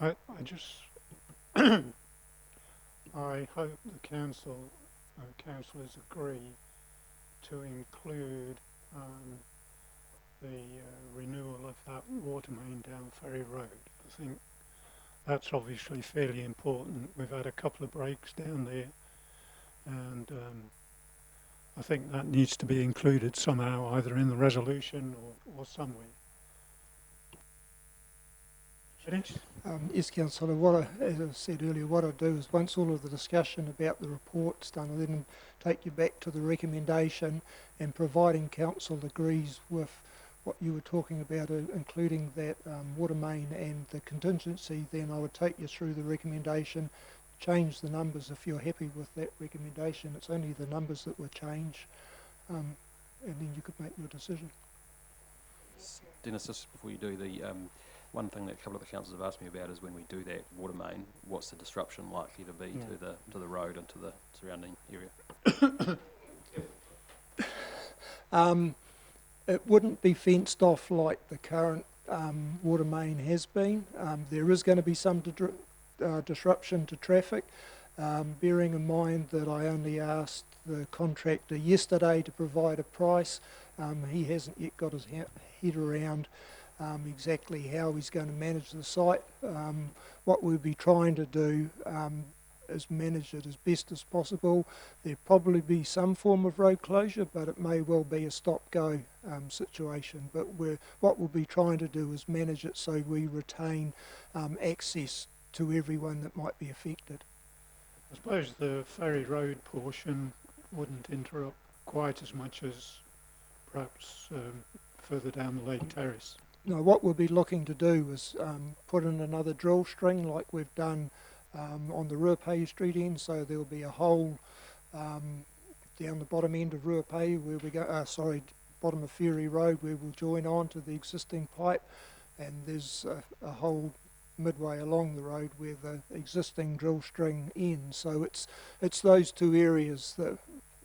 I just, I hope the councillors agree to include the renewal of that water main down Ferry Road. I think that's obviously fairly important. We've had a couple of breaks down there, and I think that needs to be included somehow, either in the resolution or somewhere. Yes, Councillor, as I said earlier, what I do is once all of the discussion about the report's done, I then take you back to the recommendation, and providing council agrees with what you were talking about, including that water main and the contingency, then I would take you through the recommendation, change the numbers if you're happy with that recommendation. It's only the numbers that will change, and then you could make your decision. Dennis, just before you do, the one thing that a couple of the councillors have asked me about is when we do that water main, what's the disruption likely to be to the road and to the surrounding area? It wouldn't be fenced off like the current water main has been. There is going to be some disruption to traffic, bearing in mind that I only asked the contractor yesterday to provide a price. He hasn't yet got his head around exactly how he's going to manage the site. What we'll be trying to do is manage it as best as possible. There'll probably be some form of road closure, but it may well be a stop-go situation. But what we'll be trying to do is manage it so we retain access to everyone that might be affected. I suppose the Ferry Road portion wouldn't interrupt quite as much as perhaps further down the Lake Terrace. No, what we'll be looking to do is put in another drill string like we've done on the Ruapehu Street end, so there'll be a hole down the bottom end of Ruapehu where we go, bottom of Ferry Road, where we'll join on to the existing pipe, and there's a hole midway along the road where the existing drill string ends. So it's those two areas that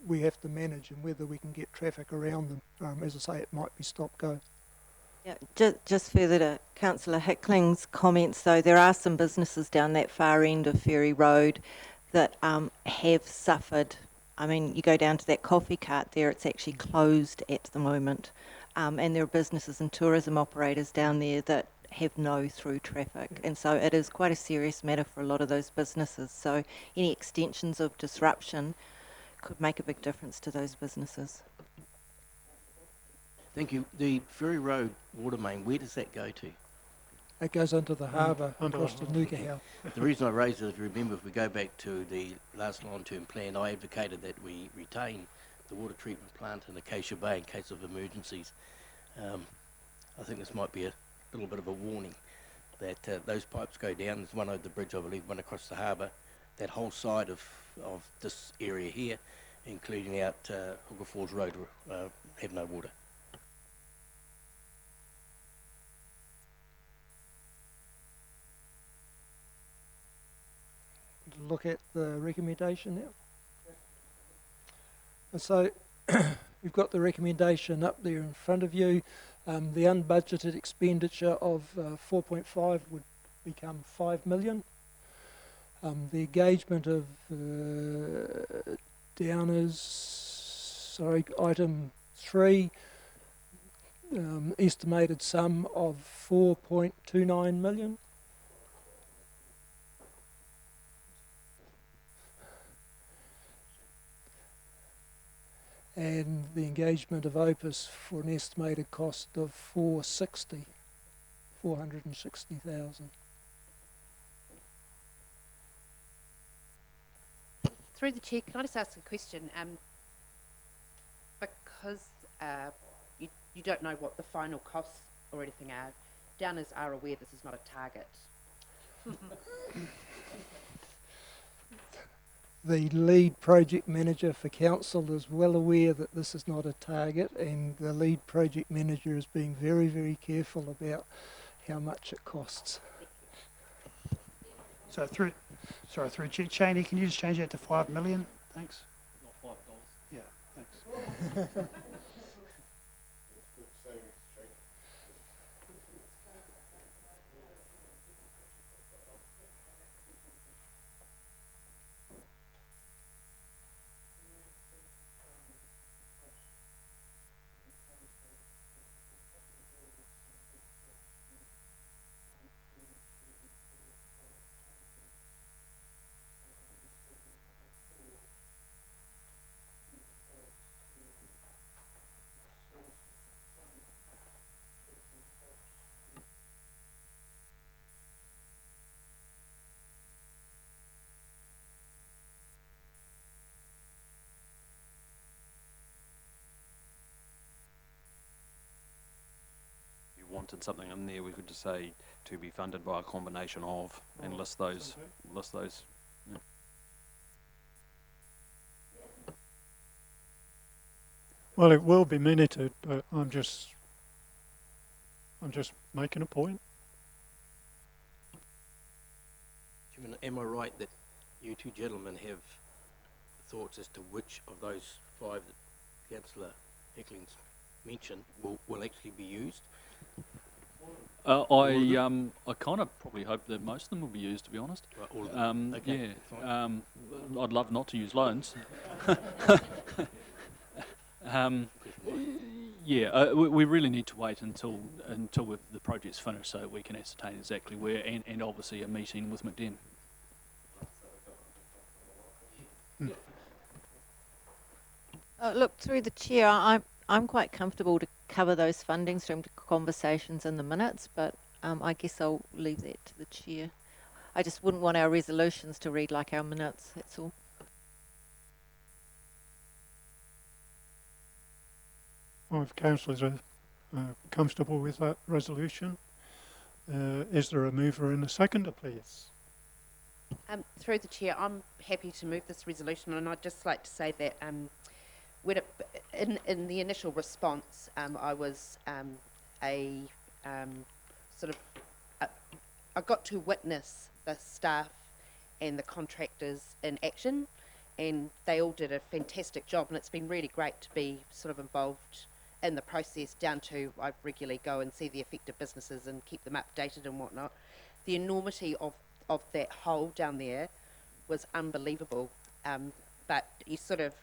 we have to manage, and whether we can get traffic around them. As I say, it might be stop-go. Yeah, just further to Councillor Hickling's comments, though, there are some businesses down that far end of Ferry Road that have suffered. I mean, you go down to that coffee cart there, it's actually closed at the moment. And there are businesses and tourism operators down there that have no through traffic. And so it is quite a serious matter for a lot of those businesses. So any extensions of disruption could make a big difference to those businesses. Thank you. The Ferry Road water main, where does that go to? It goes into the harbour across to Nukahau. The reason I raise it is, remember, if we go back to the last long-term plan, I advocated that we retain the water treatment plant in Acacia Bay in case of emergencies. I think this might be a little bit of a warning that those pipes go down. There's one over the bridge, I believe, one across the harbour. That whole side of this area here, including out Hooker Falls Road, have no water. Look at the recommendation now. And so you've got the recommendation up there in front of you. The unbudgeted expenditure of 4.5 would become 5 million. The engagement of item 3, estimated sum of 4.29 million. And the engagement of Opus for an estimated cost of 460,000. Through the chair, can I just ask a question? Because you don't know what the final costs or anything are, Downers are aware this is not a target. the lead project manager for council is well aware that this is not a target, and the lead project manager is being very, very careful about how much it costs. So through Cheney, can you just change that to 5 million? Thanks. Not $5. Yeah, thanks. If you wanted something in there, we could just say to be funded by a combination of, and list those. Yeah. Well, it will be minuted, but I'm just making a point. Chairman, am I right that you two gentlemen have thoughts as to which of those 5 that Councillor Heckling's mentioned will actually be used? I kind of probably hope that most of them will be used, to be honest. Right, all of them. Okay, Yeah. I'd love not to use loans. We really need to wait until the project's finished so we can ascertain exactly where, and obviously a meeting with McDen. Look, through the chair, I'm quite comfortable to cover those funding stream conversations in the minutes, but I guess I'll leave that to the chair. I just wouldn't want our resolutions to read like our minutes, that's all. Well, if councillors are comfortable with that resolution, is there a mover and a seconder, please? Through the chair, I'm happy to move this resolution, and I'd just like to say that in the initial response, I was I got to witness the staff and the contractors in action, and they all did a fantastic job, and it's been really great to be sort of involved in the process, down to I regularly go and see the affected businesses and keep them updated and whatnot. The enormity of that hole down there was unbelievable, but you sort of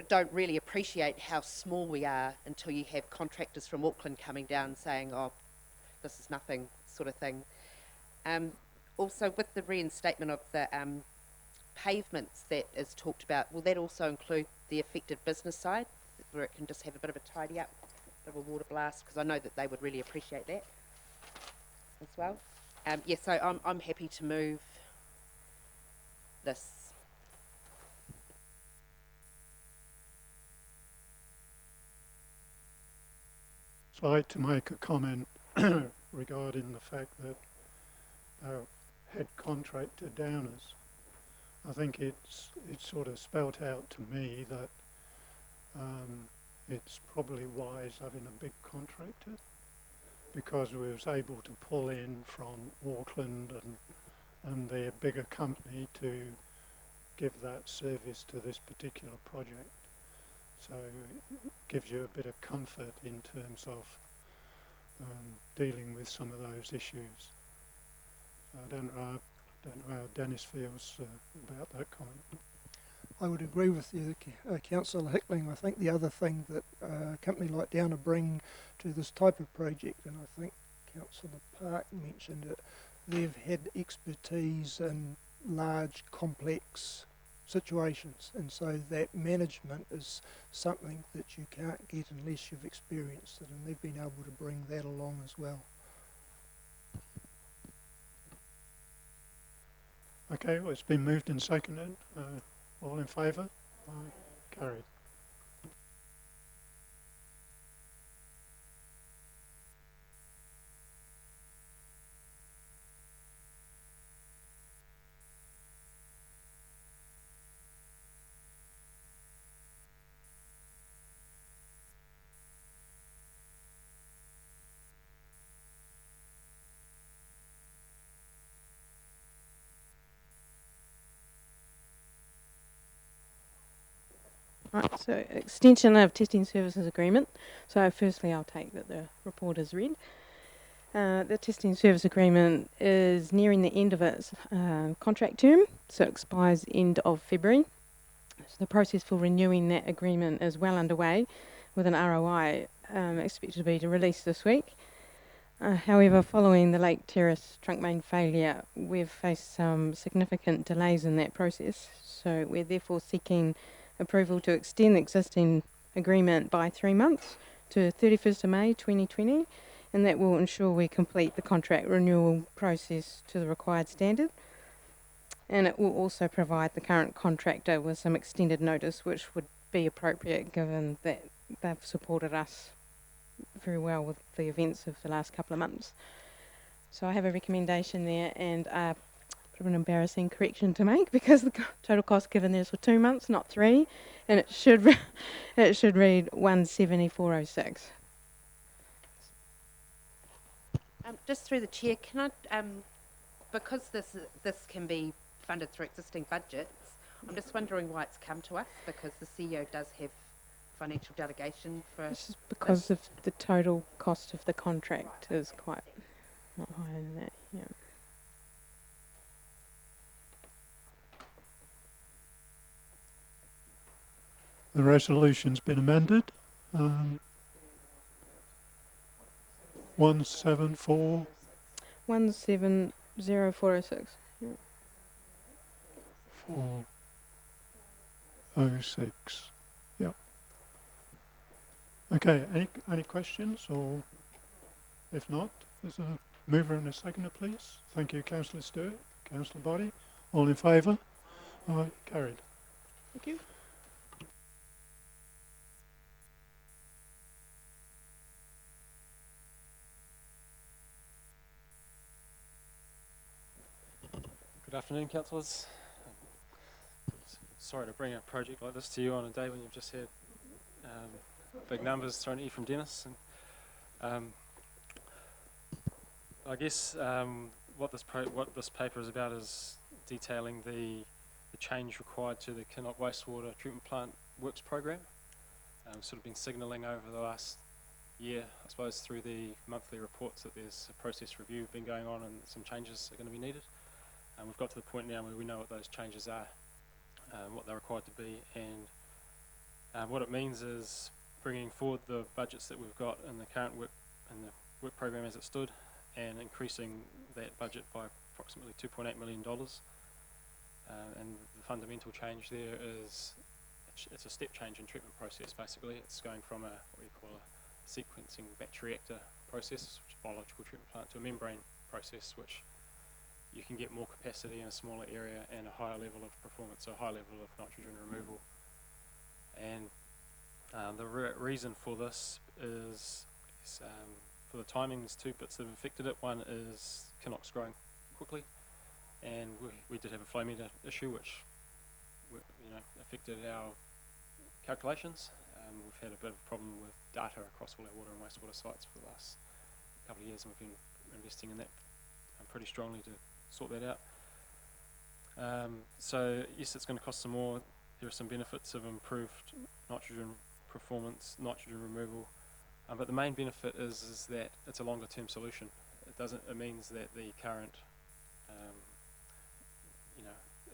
don't really appreciate how small we are until you have contractors from Auckland coming down saying, oh, this is nothing, sort of thing. Also, with the reinstatement of the pavements that is talked about, will that also include the affected business side, where it can just have a bit of a tidy up, a bit of a water blast, because I know that they would really appreciate that as well. So I'm happy to move this. So I'd like to make a comment regarding the fact that our head contractor Downers, I think it's sort of spelt out to me that it's probably wise having a big contractor, because we was able to pull in from Auckland and their bigger company to give that service to this particular project. So it gives you a bit of comfort in terms of dealing with some of those issues. So I don't know how Dennis feels about that comment. I would agree with you, Councillor Hickling. I think the other thing that a company like Downer bring to this type of project, and I think Councillor Park mentioned it, they've had expertise in large, complex situations, and so that management is something that you can't get unless you've experienced it, and they've been able to bring that along as well. Okay, well, it's been moved and seconded. All in favour? Aye. Carried. Right, so extension of testing services agreement. So firstly, I'll take that the report is read. The testing service agreement is nearing the end of its contract term, so it expires end of February. So the process for renewing that agreement is well underway, with an ROI expected to be released this week. However, following the Lake Terrace trunk main failure, we've faced some significant delays in that process. So we're therefore seeking approval to extend the existing agreement by 3 months to 31st of May 2020, and that will ensure we complete the contract renewal process to the required standard. And it will also provide the current contractor with some extended notice, which would be appropriate given that they've supported us very well with the events of the last couple of months. So I have a recommendation there, and a bit of an embarrassing correction to make, because the total cost given there is for 2 months, not 3, and it should it should read 17406. Just through the chair, can I, because this can be funded through existing budgets, I'm just wondering why it's come to us, because the CEO does have financial delegation for This is because of the total cost of the contract is quite not higher than that. Yeah. The resolution's been amended. 174. 170,406. Yeah. 406. Yeah. Okay. Any questions, or if not, there's a mover and a seconder, please. Thank you, Councillor Stewart. Councillor Body. All in favour? Aye. Carried. Thank you. Good afternoon, councillors. Sorry to bring a project like this to you on a day when you've just had big numbers thrown at you from Dennis. And, I guess what this paper is about is detailing the change required to the Kinloch wastewater treatment plant works program. Sort of been signalling over the last year, I suppose, through the monthly reports that there's a process review been going on and some changes are going to be needed. And we've got to the point now where we know what those changes are, what they're required to be, and what it means is bringing forward the budgets that we've got in the current work program as it stood, and increasing that budget by approximately $2.8 million. And the fundamental change there is it's a step change in treatment process. Basically, it's going from what we call a sequencing batch reactor process, which is a biological treatment plant, to a membrane process, which you can get more capacity in a smaller area and a higher level of performance, so a high level of nitrogen removal. And the reason for this is for the timing, there's two bits that have affected it. One is Kinloch's growing quickly, and we did have a flow meter issue which affected our calculations. We've had a bit of a problem with data across all our water and wastewater sites for the last couple of years, and we've been investing in that pretty strongly to sort that out. So yes, it's going to cost some more. There are some benefits of improved nitrogen performance, nitrogen removal, but the main benefit is that it's a longer term solution. It means that the current,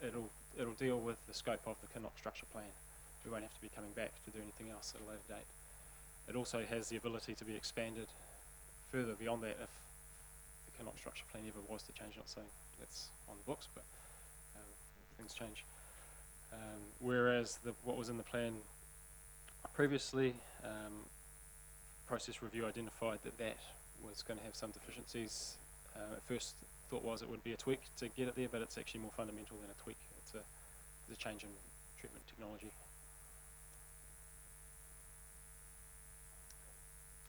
it'll deal with the scope of the Kinloch structure plan. We won't have to be coming back to do anything else at a later date. It also has the ability to be expanded further beyond that if the Kinloch structure plan ever was to change. Not saying that's on the books, but things change. Whereas what was in the plan previously, process review identified that was going to have some deficiencies. At first thought was it would be a tweak to get it there, but it's actually more fundamental than a tweak. It's a change in treatment technology.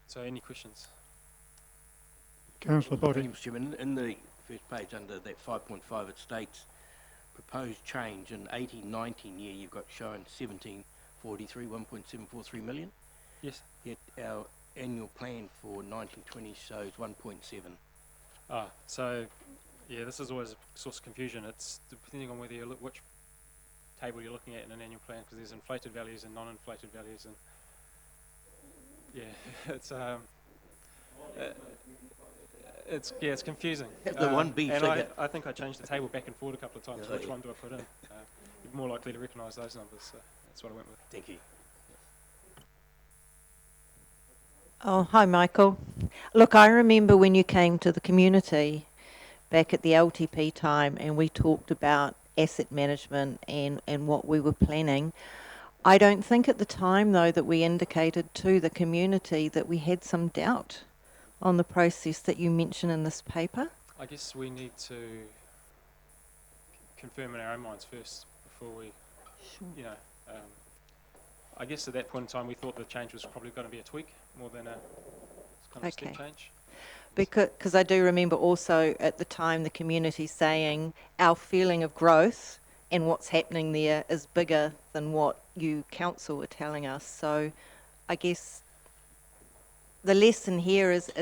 So any questions? Councillor Body. Thank you, Mr. Chairman. In the first page under that 5.5 it states proposed change in 18-19 year you've got shown 1743 1.743 million. Yes. Yet our annual plan for 1920 shows 1.7. So yeah, this is always a source of confusion. It's depending on whether you look which table you're looking at in an annual plan, because there's inflated values and non-inflated values, and yeah, it's confusing. The 1B and figure. I think I changed the table back and forward a couple of times. Which one do I put in? You're more likely to recognise those numbers, so that's what I went with. Thank you. Oh, hi, Michael. Look, I remember when you came to the community back at the LTP time and we talked about asset management and what we were planning. I don't think at the time, though, that we indicated to the community that we had some doubt on the process that you mention in this paper. I guess we need to confirm in our own minds first before we, I guess at that point in time we thought the change was probably going to be a tweak more than a kind of step change. Because I do remember also at the time the community saying our feeling of growth and what's happening there is bigger than what you council were telling us. So I guess the lesson here is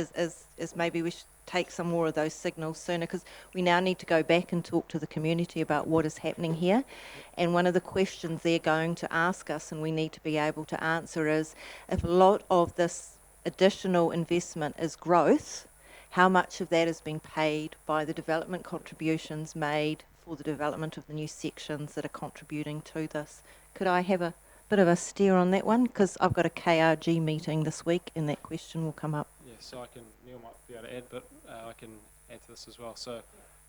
maybe we should take some more of those signals sooner, because we now need to go back and talk to the community about what is happening here. And one of the questions they're going to ask us and we need to be able to answer is, if a lot of this additional investment is growth, how much of that is being paid by the development contributions made for the development of the new sections that are contributing to this? Could I have a bit of a steer on that one? Because I've got a KRG meeting this week and that question will come up. Yeah, so Neil might be able to add, but I can add to this as well. So I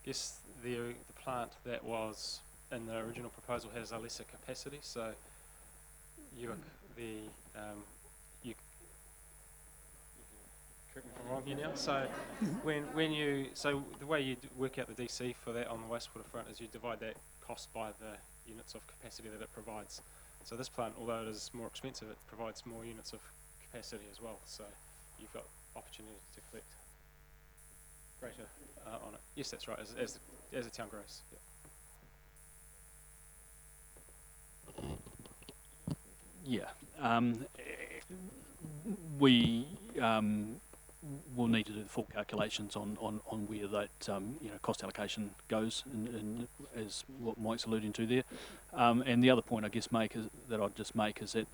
guess the plant that was in the original proposal has a lesser capacity, so you correct me if I'm wrong here now. So so the way you work out the DC for that on the wastewater front is you divide that cost by the units of capacity that it provides. So this plant, although it is more expensive, it provides more units of capacity as well. So you've got opportunity to collect greater on it. Yes, that's right. As the town grows. Yeah. We will need to do the full calculations on where that cost allocation goes, as what Mike's alluding to there. And the other point I guess I'd just make is that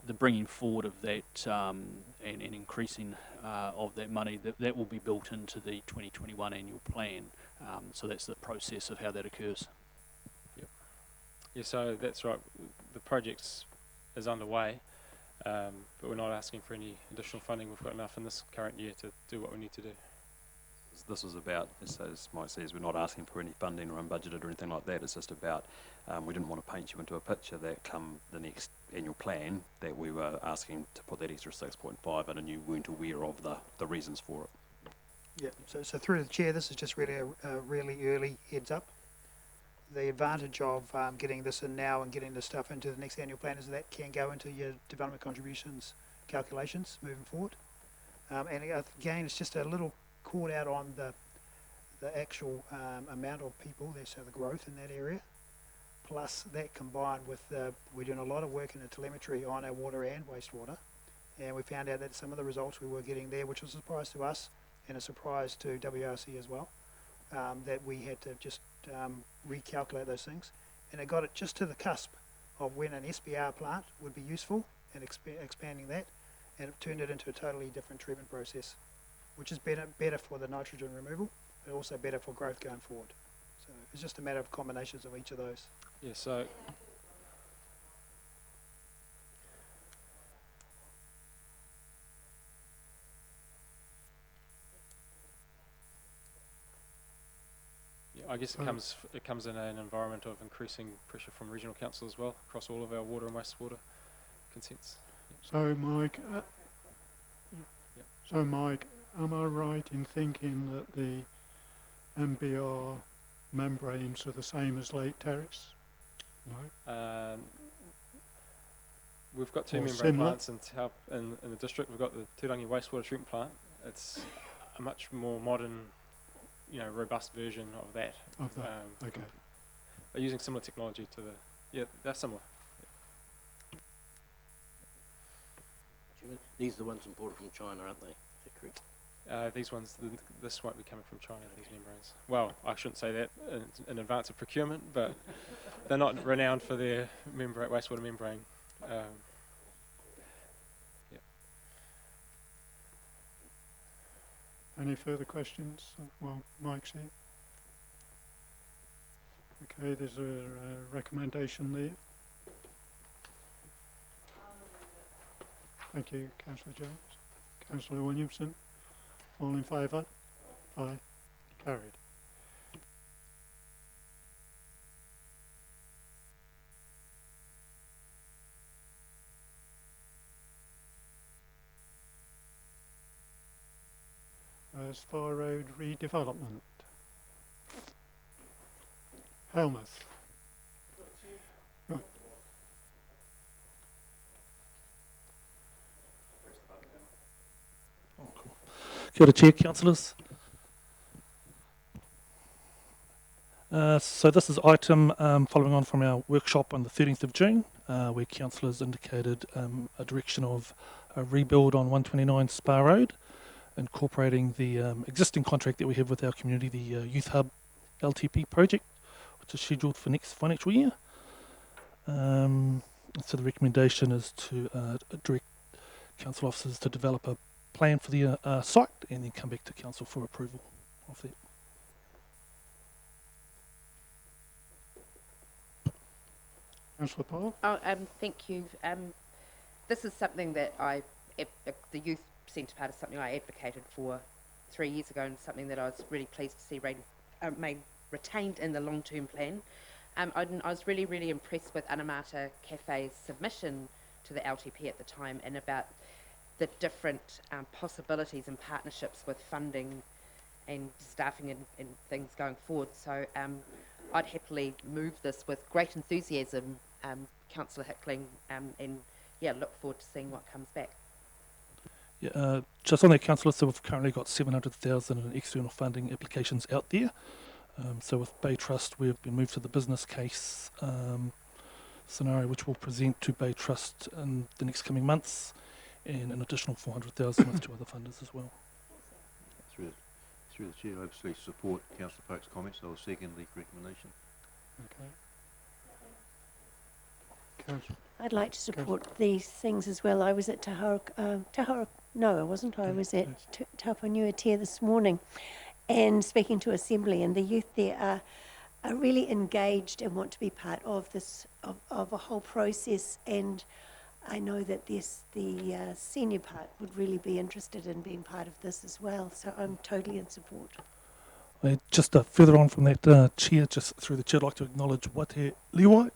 the bringing forward of that and increasing of that money, that will be built into the 2021 annual plan. So that's the process of how that occurs. Yep. Yeah, so that's right. The project is underway, but we're not asking for any additional funding. We've got enough in this current year to do what we need to do. This is about, as Mike says, we're not asking for any funding or unbudgeted or anything like that. It's just about, we didn't want to paint you into a picture that come the next annual plan that we were asking to put that extra 6.5 in and you weren't aware of the reasons for it. Yeah, so through the chair, this is just really a really early heads up. The advantage of getting this in now and getting the stuff into the next annual plan is that can go into your development contributions calculations moving forward. And again, it's just a little call out on the actual amount of people there, so the growth in that area. Plus that combined with we're doing a lot of work in the telemetry on our water and wastewater, and we found out that some of the results we were getting there, which was a surprise to us and a surprise to WRC as well, that we had to just recalculate those things, and it got it just to the cusp of when an SBR plant would be useful and expanding that, and it turned it into a totally different treatment process, which is better for the nitrogen removal, but also better for growth going forward. So it's just a matter of combinations of each of those. Yeah, so I guess it comes in an environment of increasing pressure from regional council as well across all of our water and wastewater consents. So Mike, am I right in thinking that the MBR membranes are the same as Lake Terrace? No. We've got two Or membrane similar? plants in the district. We've got the Turangi wastewater treatment plant. It's a much more modern, robust version of that. Okay. They're using similar technology to they're similar. These are the ones imported from China, aren't they? Is that correct? These ones, this won't be coming from China, these membranes. Well, I shouldn't say that in advance of procurement, but they're not renowned for their wastewater membrane. Yeah. Any further questions? Well, Mike's here. Okay, there's a recommendation there. Thank you, Councillor Jones. Councillor Williamson, all in favour? Aye. Carried. Spa Road redevelopment. Helmuth. Right. Kia ora, Chair, Councillors. So this is item following on from our workshop on the 13th of June, where councillors indicated a direction of a rebuild on 129 Spa Road, incorporating the existing contract that we have with our community, the Youth Hub LTP project, which is scheduled for next financial year. So the recommendation is to direct council officers to develop a plan for the site and then come back to council for approval of that. Councillor Paul? Oh, thank you. This is something that the youth centre part is something I advocated for 3 years ago, and something that I was really pleased to see made retained in the long-term plan. I was really, really impressed with Anamata Cafe's submission to the LTP at the time, and about the different possibilities and partnerships with funding and staffing and things going forward. So I'd happily move this with great enthusiasm, Councillor Hickling, and yeah, look forward to seeing what comes back. Yeah, just on that, Councillor, so we've currently got 700,000 in external funding applications out there. So with Bay Trust, we've been moved to the business case scenario, which we'll present to Bay Trust in the next coming months, and an additional 400,000 with 2 other funders as well. Through the Chair, I absolutely support Councillor Park's comments. I will second the recommendation. Okay. I'd like to support these things as well. I was at no, I wasn't. I was at Taupo this morning, and speaking to Assembly, and the youth there are really engaged and want to be part of this, of a whole process, and I know that the senior part would really be interested in being part of this as well, so I'm totally in support. Just further on from that, Chair, just through the Chair, I'd like to acknowledge Wate Liwai,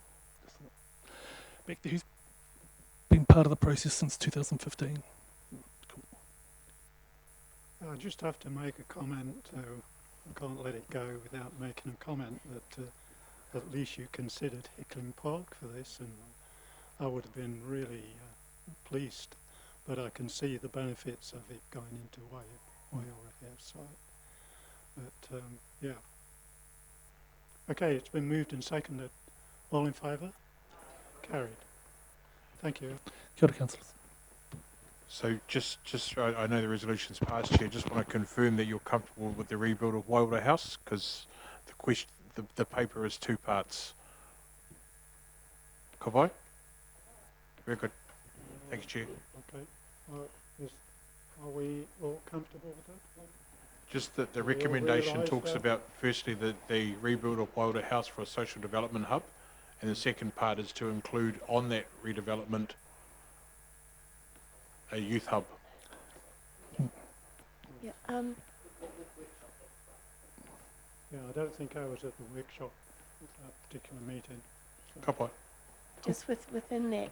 back there, who's been part of the process since 2015. I just have to make a comment. I can't let it go without making a comment that at least you considered Hickling Park for this, and I would have been really pleased, but I can see the benefits of it going into Waiora site. But yeah. Okay, it's been moved and seconded. All in favour? Carried. Thank you. Kia ora, councillors. So I know the resolution's passed, Chair. Just want to confirm that you're comfortable with the rebuild of Waiora House, because the paper is 2 parts. Kawai? Very good. Thank you, Chair. Okay. Are we all comfortable with that? Just that the recommendation talks about, firstly, the rebuild of Waiora House for a social development hub, and the second part is to include on that redevelopment a youth hub. Yeah. Yeah, I don't think I was at the workshop at that particular meeting. Kawai. Just within that,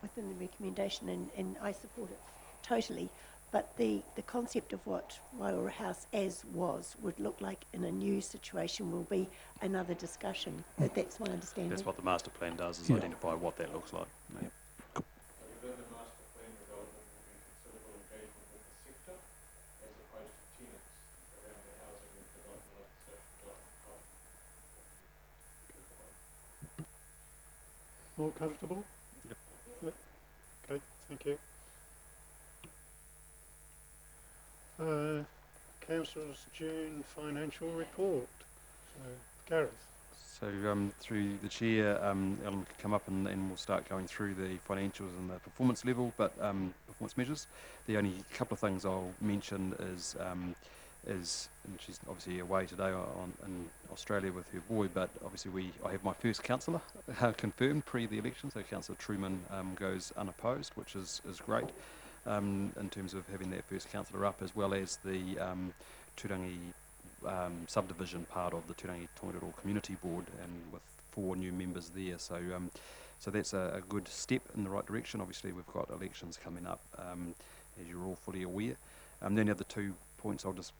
within the recommendation, and I support it totally, but the concept of what Waiora House as was would look like in a new situation will be another discussion. But that's my understanding. That's what the master plan does, is identify what that looks like. Yeah. All comfortable? Yep. Okay, thank you. Council's June financial report. So, Gareth. So through the chair, Ellen can come up and we'll start going through the financials and the performance level, but performance measures. The only couple of things I'll mention is and she's obviously away today in Australia with her boy, but obviously I have my first councillor confirmed pre the election, so Councillor Truman goes unopposed, which is great in terms of having that first councillor up, as well as the Turangi subdivision part of the Turangi Tongariro Community Board, and with 4 new members there. So so that's a good step in the right direction. Obviously we've got elections coming up, as you're all fully aware. The only other 2 points I'll just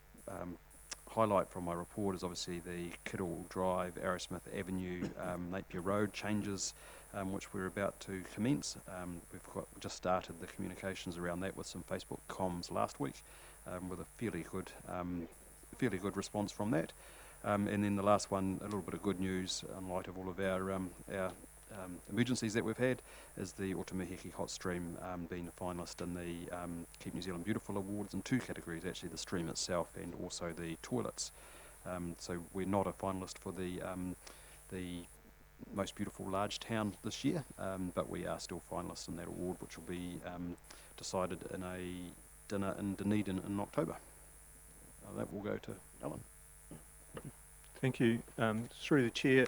highlight from my report is obviously the Kittle Drive, Arrowsmith Avenue, Napier Road changes, which we're about to commence. We've just started the communications around that with some Facebook comms last week, with a fairly good response from that. And then the last one, a little bit of good news in light of all of our emergencies that we've had, is the Otamuheki Hot Stream being a finalist in the Keep New Zealand Beautiful Awards in 2 categories, actually, the stream itself and also the toilets. So we're not a finalist for the most beautiful large town this year, but we are still finalists in that award, which will be decided in a dinner in Dunedin in October. That will go to Alan. Thank you. Through the chair,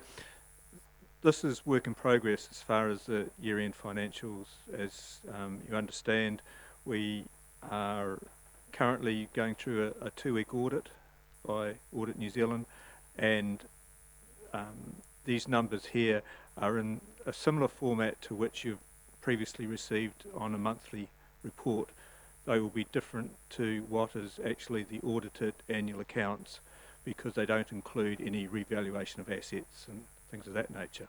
this is work in progress as far as the year-end financials. As you understand, we are currently going through a 2-week audit by Audit New Zealand, and these numbers here are in a similar format to which you've previously received on a monthly report. They will be different to what is actually the audited annual accounts, because they don't include any revaluation of assets and things of that nature.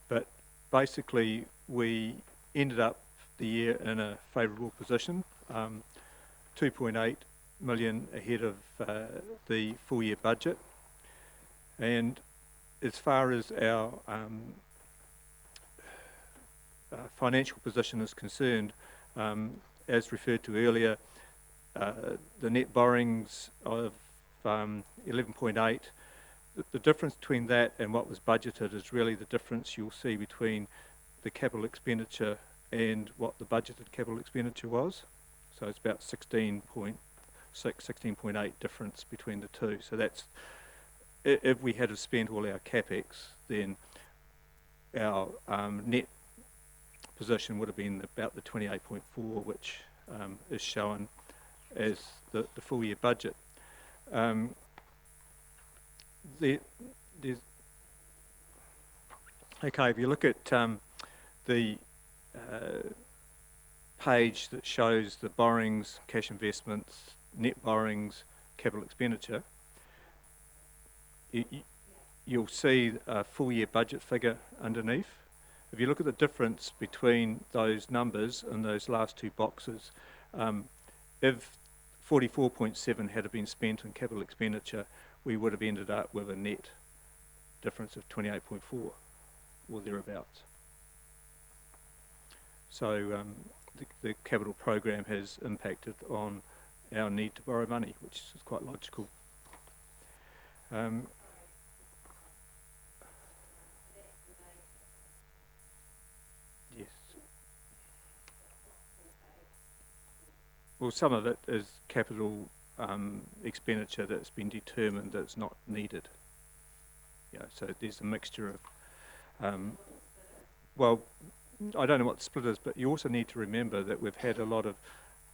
But basically we ended up the year in a favourable position, 2.8 million ahead of the full year budget. And as far as our financial position is concerned, as referred to earlier, the net borrowings of 11.8, the difference between that and what was budgeted is really the difference you'll see between the capital expenditure and what the budgeted capital expenditure was. So it's about 16.6, 16.8 difference between the two. So that's, if we had spent all our capex, then our net position would have been about the 28.4, which is shown as the full year budget. Okay, if you look at the page that shows the borrowings, cash investments, net borrowings, capital expenditure, you'll see a full year budget figure underneath. If you look at the difference between those numbers and those last 2 boxes, if 44.7 had been spent on capital expenditure, we would have ended up with a net difference of 28.4 or thereabouts. So the capital program has impacted on our need to borrow money, which is quite logical. Yes. Well, some of it is capital expenditure that's been determined that's not needed. Yeah, so there's a mixture of, well, I don't know what the split is, but you also need to remember that we've had a lot of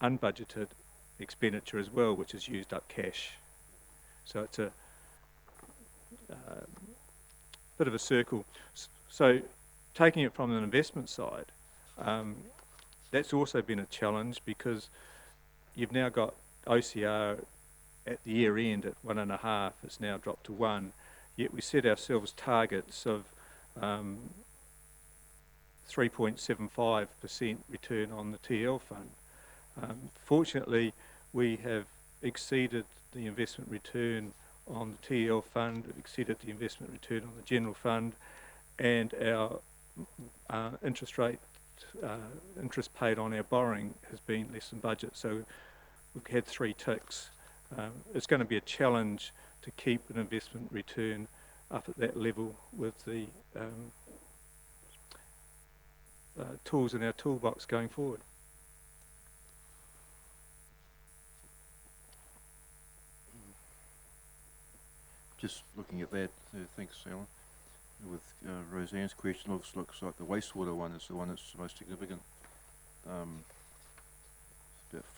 unbudgeted expenditure as well, which has used up cash. So it's a bit of a circle. So taking it from an investment side, that's also been a challenge, because you've now got OCR at the year end at 1.5, it's now dropped to 1, yet we set ourselves targets of 3.75% return on the TL fund. Fortunately, we have exceeded the investment return on the TL fund, exceeded the investment return on the general fund, and our interest paid on our borrowing has been less than budget. So we've had 3 ticks. It's going to be a challenge to keep an investment return up at that level with the tools in our toolbox going forward. Just looking at that, thanks, Alan. With Roseanne's question, looks like the wastewater one is the one that's the most significant. About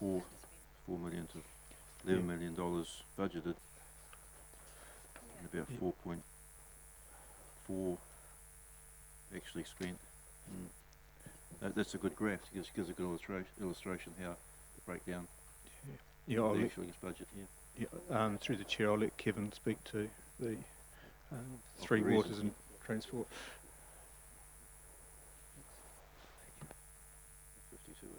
$4 million to $11 million budgeted, and about 4.4 actually spent. That's a good graph. It gives a good illustration how to break down Yeah, the actual budget here. Yeah, through the chair, I'll let Kevin speak to the 3 the waters reasons. and transport. 52 is it?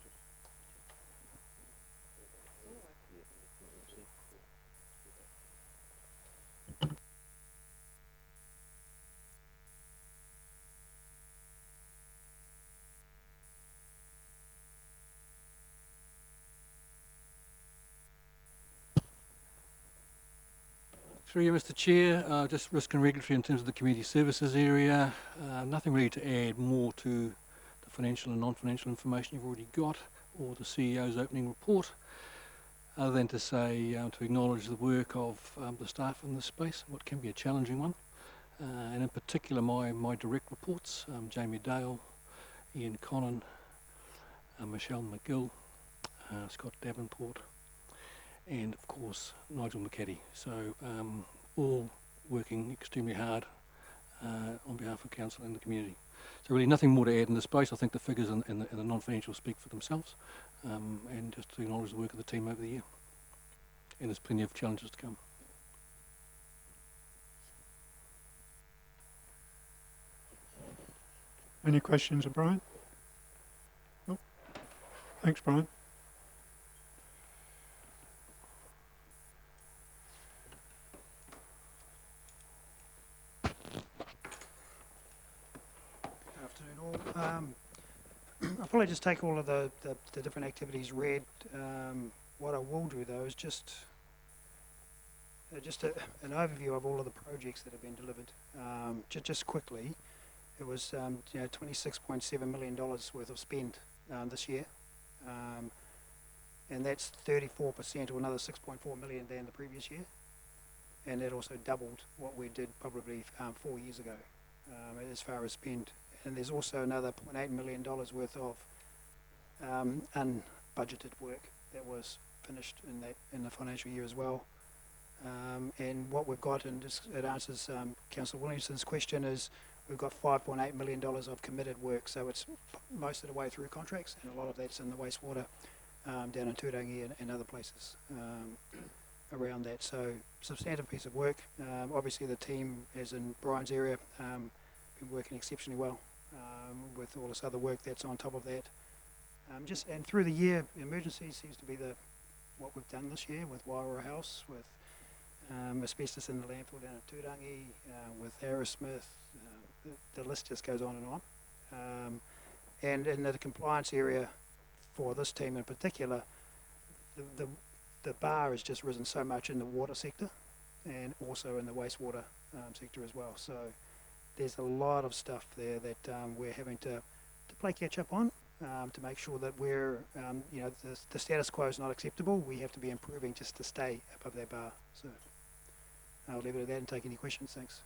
Through you, Mr. Chair, just risk and regulatory in terms of the community services area. Nothing really to add more to the financial and non-financial information you've already got, or the CEO's opening report, other than to say, to acknowledge the work of the staff in this space, what can be a challenging one. And in particular, my direct reports, Jamie Dale, Ian Connon, Michelle McGill, Scott Davenport, and of course Nigel McCaddy. So all working extremely hard on behalf of council and the community. So really nothing more to add in this space. I think the figures and the non-financial speak for themselves, and just to acknowledge the work of the team over the year. And there's plenty of challenges to come. Any questions of Brian? No? Thanks, Brian. Afternoon all. I'll probably just take all of the different activities read. What I will do though is just an overview of all of the projects that have been delivered. Just quickly, it was $26.7 million worth of spend this year, and that's 34% or another 6.4 million than the previous year, and that also doubled what we did probably 4 years ago as far as spend. And there's also another $0.8 million worth of unbudgeted work that was finished in the financial year as well. And what we've got, and it answers Councillor Williamson's question, is we've got $5.8 million of committed work, so it's most of the way through contracts, and a lot of that's in the wastewater down in Turangi and other places around that. So substantive piece of work. Obviously the team, as in Brian's area, been working exceptionally well with all this other work that's on top of that. And through the year, emergency seems to be what we've done this year with Wairua House, with asbestos in the landfill down at Turangi, with Aerosmith. The list just goes on and on. And in the compliance area for this team in particular, the bar has just risen so much in the water sector and also in the wastewater sector as well. So there's a lot of stuff there that we're having to play catch up on to make sure that we're, the status quo is not acceptable. We have to be improving just to stay above that bar. So I'll leave it at that and take any questions. Thanks.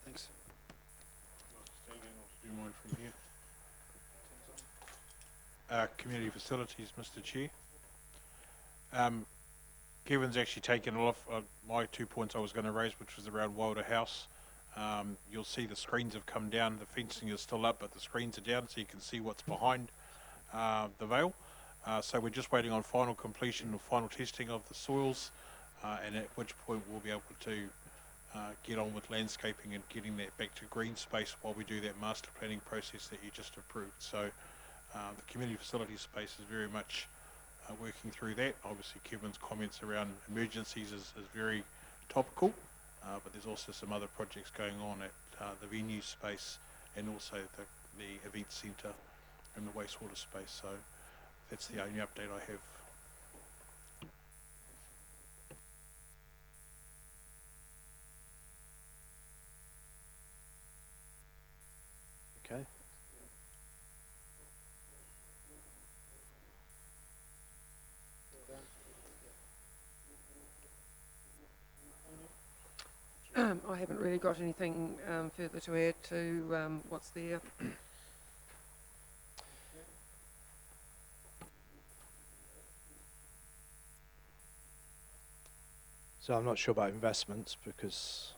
Thanks. Do mine from here. Community facilities, Mr. Chair. Kevin's actually taken off my 2 points I was going to raise, which was around Wairua House. You'll see the screens have come down. The fencing is still up, but the screens are down, so you can see what's behind the veil. So we're just waiting on final completion or final testing of the soils, and at which point we'll be able to get on with landscaping and getting that back to green space while we do that master planning process that you just approved. So the community facilities space is very much working through that. Obviously Kevin's comments around emergencies is very topical, but there's also some other projects going on at the venue space and also the event centre and the wastewater space. So that's the only update I have. Okay. I haven't really got anything further to add to what's there. So I'm not sure about investments because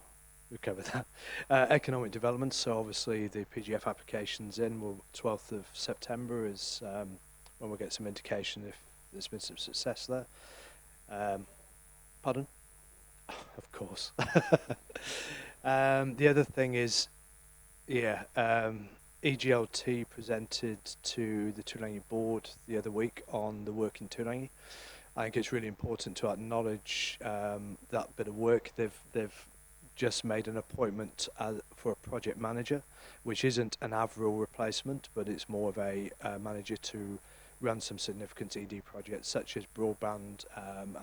we covered that. Economic development, so obviously the PGF application's in. Well, 12th of September is when we'll get some indication if there's been some success there. Pardon? Of course. The other thing is, EGLT presented to the Turangi board the other week on the work in Turangi. I think it's really important to acknowledge that bit of work. They've just made an appointment for a project manager, which isn't an Avril replacement, but it's more of a manager to run some significant ED projects, such as broadband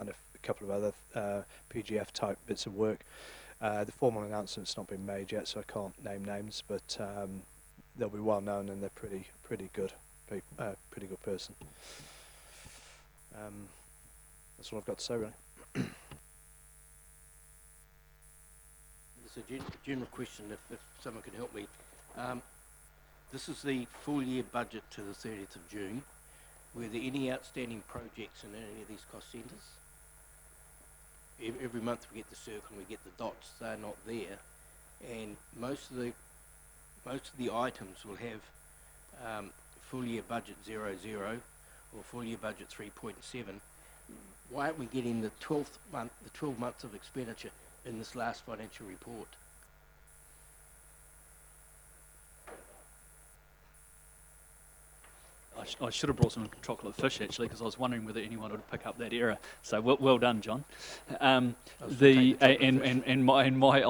and a couple of other PGF type bits of work. The formal announcement's not been made yet, so I can't name names, but they'll be well known and they're pretty good person. That's all I've got to say, really. There's a general question, if someone can help me. This is the full year budget to the 30th of June. Were there any outstanding projects in any of these cost centres? Every month we get the circle and we get the dots, they're not there. And most of the items will have full year budget 00 or full year budget 3.7. Why aren't we getting the 12 months of expenditure in this last financial report? I should have brought some chocolate fish actually, because I was wondering whether anyone would pick up that error. So well done, John. I'll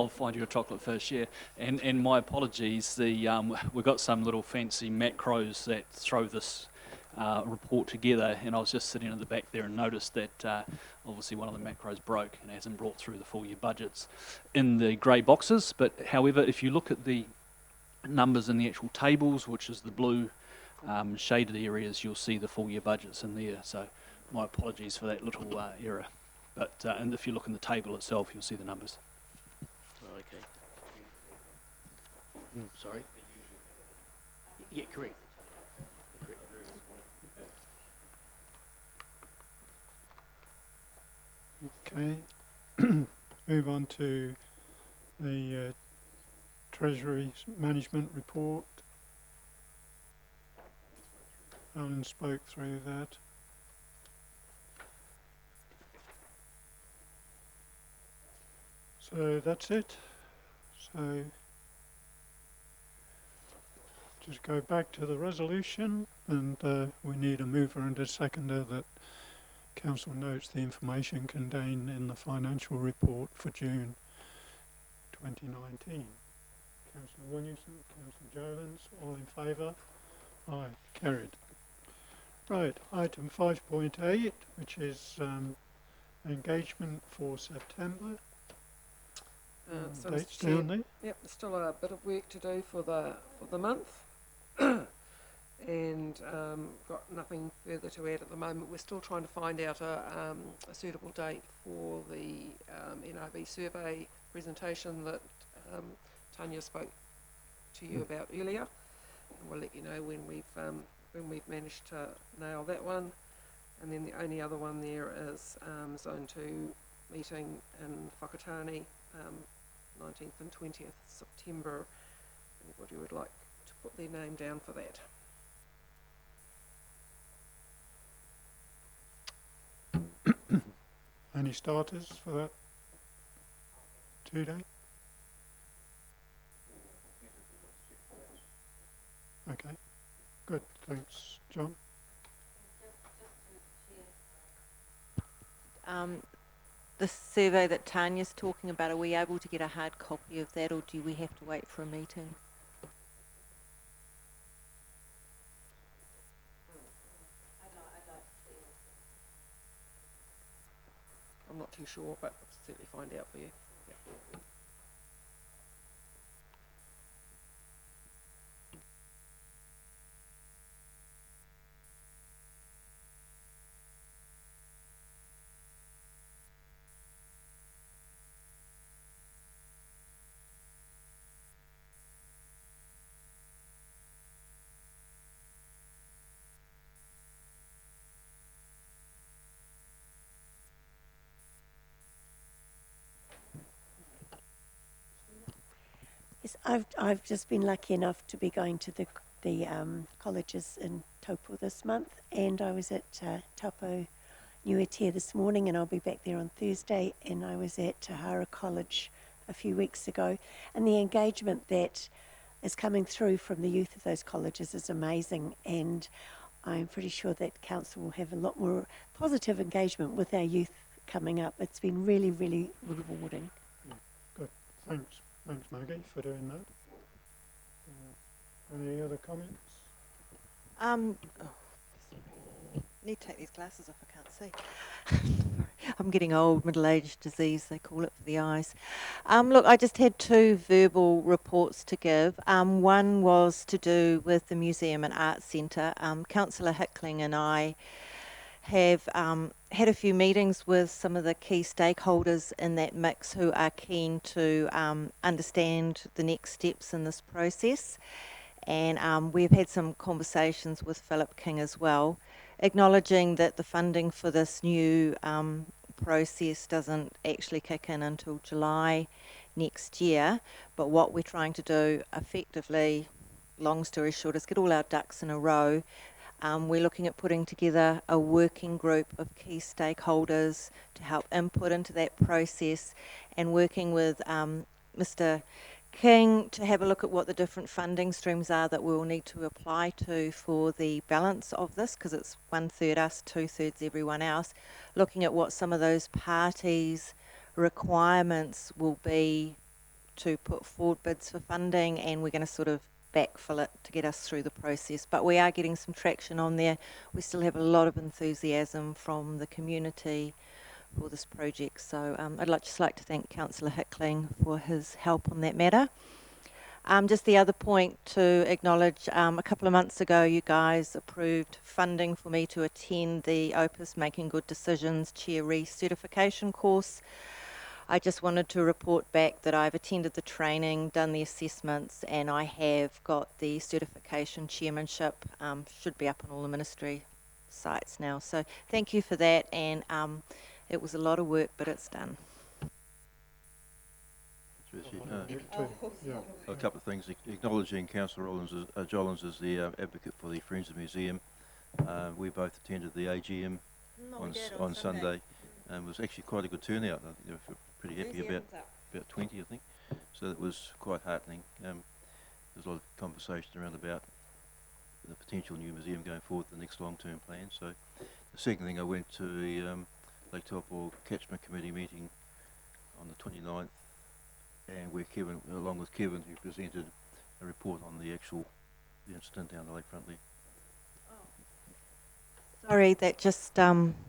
find you a chocolate fish, yeah. And my apologies. We've got some little fancy macros that throw this report together, and I was just sitting at the back there and noticed that obviously one of the macros broke and hasn't brought through the full year budgets in the grey boxes. But however, if you look at the numbers in the actual tables, which is the blue shaded areas, you'll see the full year budgets in there. So my apologies for that little error. But and if you look in the table itself, you'll see the numbers. Oh, okay. Sorry? Yeah, correct. Okay. Move on to the Treasury Management Report. Alan spoke through that. So that's it. So just go back to the resolution, and we need a mover and a seconder that Council notes the information contained in the financial report for June 2019. Councillor Williamson, Councillor Jolens, all in favour? Aye, carried. Right, item 5.8, which is engagement for September. So Dates Mr. Chair, down there. yep, there's still a bit of work to do for the month, and got nothing further to add at the moment. We're still trying to find out a suitable date for the NRB survey presentation that Tanya spoke to you about earlier. And we'll let you know when we've managed to nail that one. And then the only other one there is Zone 2 meeting in Whakatane, 19th and 20th September. Anybody would like to put their name down for that? Any starters for that 2 day? Okay, good, thanks, John. The survey that Tanya's talking about, are we able to get a hard copy of that, or do we have to wait for a meeting? I'm not too sure, but I'll certainly find out for you. Yeah. Yes, I've just been lucky enough to be going to the colleges in Taupo this month, and I was at Taupo Nuitia this morning, and I'll be back there on Thursday. And I was at Tahara College a few weeks ago, and the engagement that is coming through from the youth of those colleges is amazing. And I'm pretty sure that council will have a lot more positive engagement with our youth coming up. It's been really, really rewarding. Good. Thanks. Thanks, Maggie, for doing that. Any other comments? Need to take these glasses off, I can't see. I'm getting old, middle-aged disease, they call it, for the eyes. Look, I just had two verbal reports to give. One was to do with the Museum and Arts Centre. Councillor Hickling and I have had a few meetings with some of the key stakeholders in that mix who are keen to understand the next steps in this process. And we've had some conversations with Philip King as well, acknowledging that the funding for this new process doesn't actually kick in until July next year. But what we're trying to do effectively, long story short, is get all our ducks in a row. We're looking at putting together a working group of key stakeholders to help input into that process, and working with Mr. King to have a look at what the different funding streams are that we'll need to apply to for the balance of this, because it's 1/3 us, 2/3 everyone else, looking at what some of those parties' requirements will be to put forward bids for funding, and we're going to sort of backfill it to get us through the process. But we are getting some traction on there. We still have a lot of enthusiasm from the community for this project. So I'd just like to thank Councillor Hickling for his help on that matter. Just the other point to acknowledge, a couple of months ago you guys approved funding for me to attend the Opus Making Good Decisions Chair Recertification course. I just wanted to report back that I've attended the training, done the assessments, and I have got the certification chairmanship. Should be up on all the ministry sites now. So thank you for that, and it was a lot of work, but it's done. A couple of things. Acknowledging Councillor Jollins as the advocate for the Friends of the Museum. We both attended the AGM on Sunday, and it was actually quite a good turnout. I think they were pretty happy, about 20, I think. So it was quite heartening. There's a lot of conversation around about the potential new museum going forward, the next long-term plan. So the second thing, I went to the Lake Taupo Catchment Committee meeting on the 29th, and where Kevin, along with Kevin, who presented a report on the incident down the lakefront there. Sorry, that just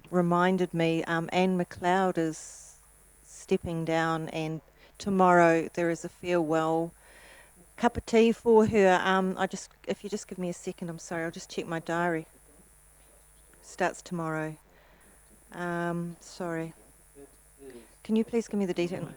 reminded me, Anne McLeod is stepping down, and tomorrow there is a farewell cup of tea for her. If you just give me a second, I'm sorry, I'll just check my diary. Starts tomorrow. Sorry. Can you please give me the detail?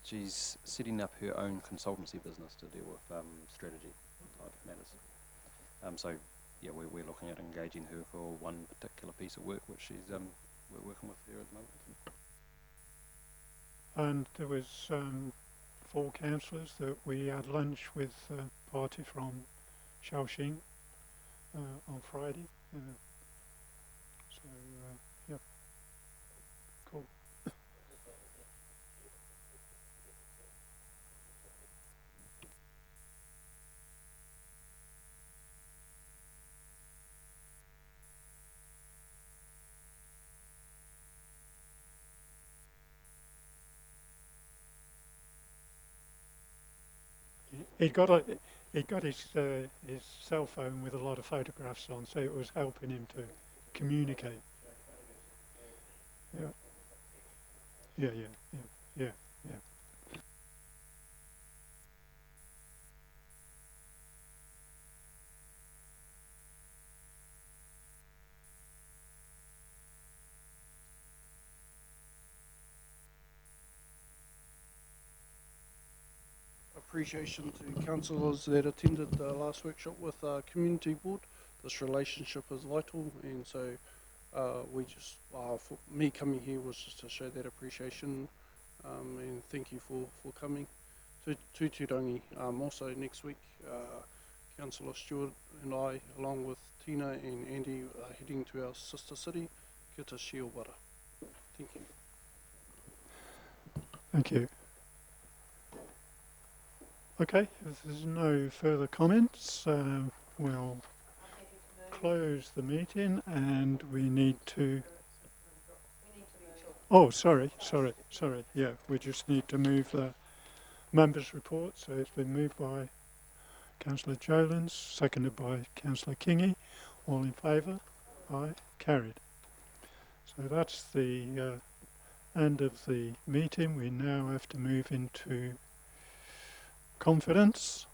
She's setting up her own consultancy business to deal with strategy type matters. So yeah, we're looking at engaging her for one particular piece of work, which she's we're working with her at the moment. And there was 4 councillors that we had lunch with a party from Shaoxing on Friday. Yeah, cool. he got his cell phone with a lot of photographs on, so it was helping him to communicate. Yeah. Yeah, yeah, yeah, yeah, yeah. Appreciation to councillors that attended the last workshop with community board. This relationship is vital, and so we just, for me coming here was just to show that appreciation, and thank you for coming to Turangi. Also next week, Councillor Stewart and I, along with Tina and Andy, are heading to our sister city, Kia ta Shiobara. Thank you. Thank you. Okay, if there's no further comments, we'll close the meeting, and we need to... Oh, sorry. Yeah, we just need to move the members' report. So it's been moved by Councillor Jolens, seconded by Councillor Kingy. All in favour? Aye. Carried. So that's the end of the meeting. We now have to move into confidence.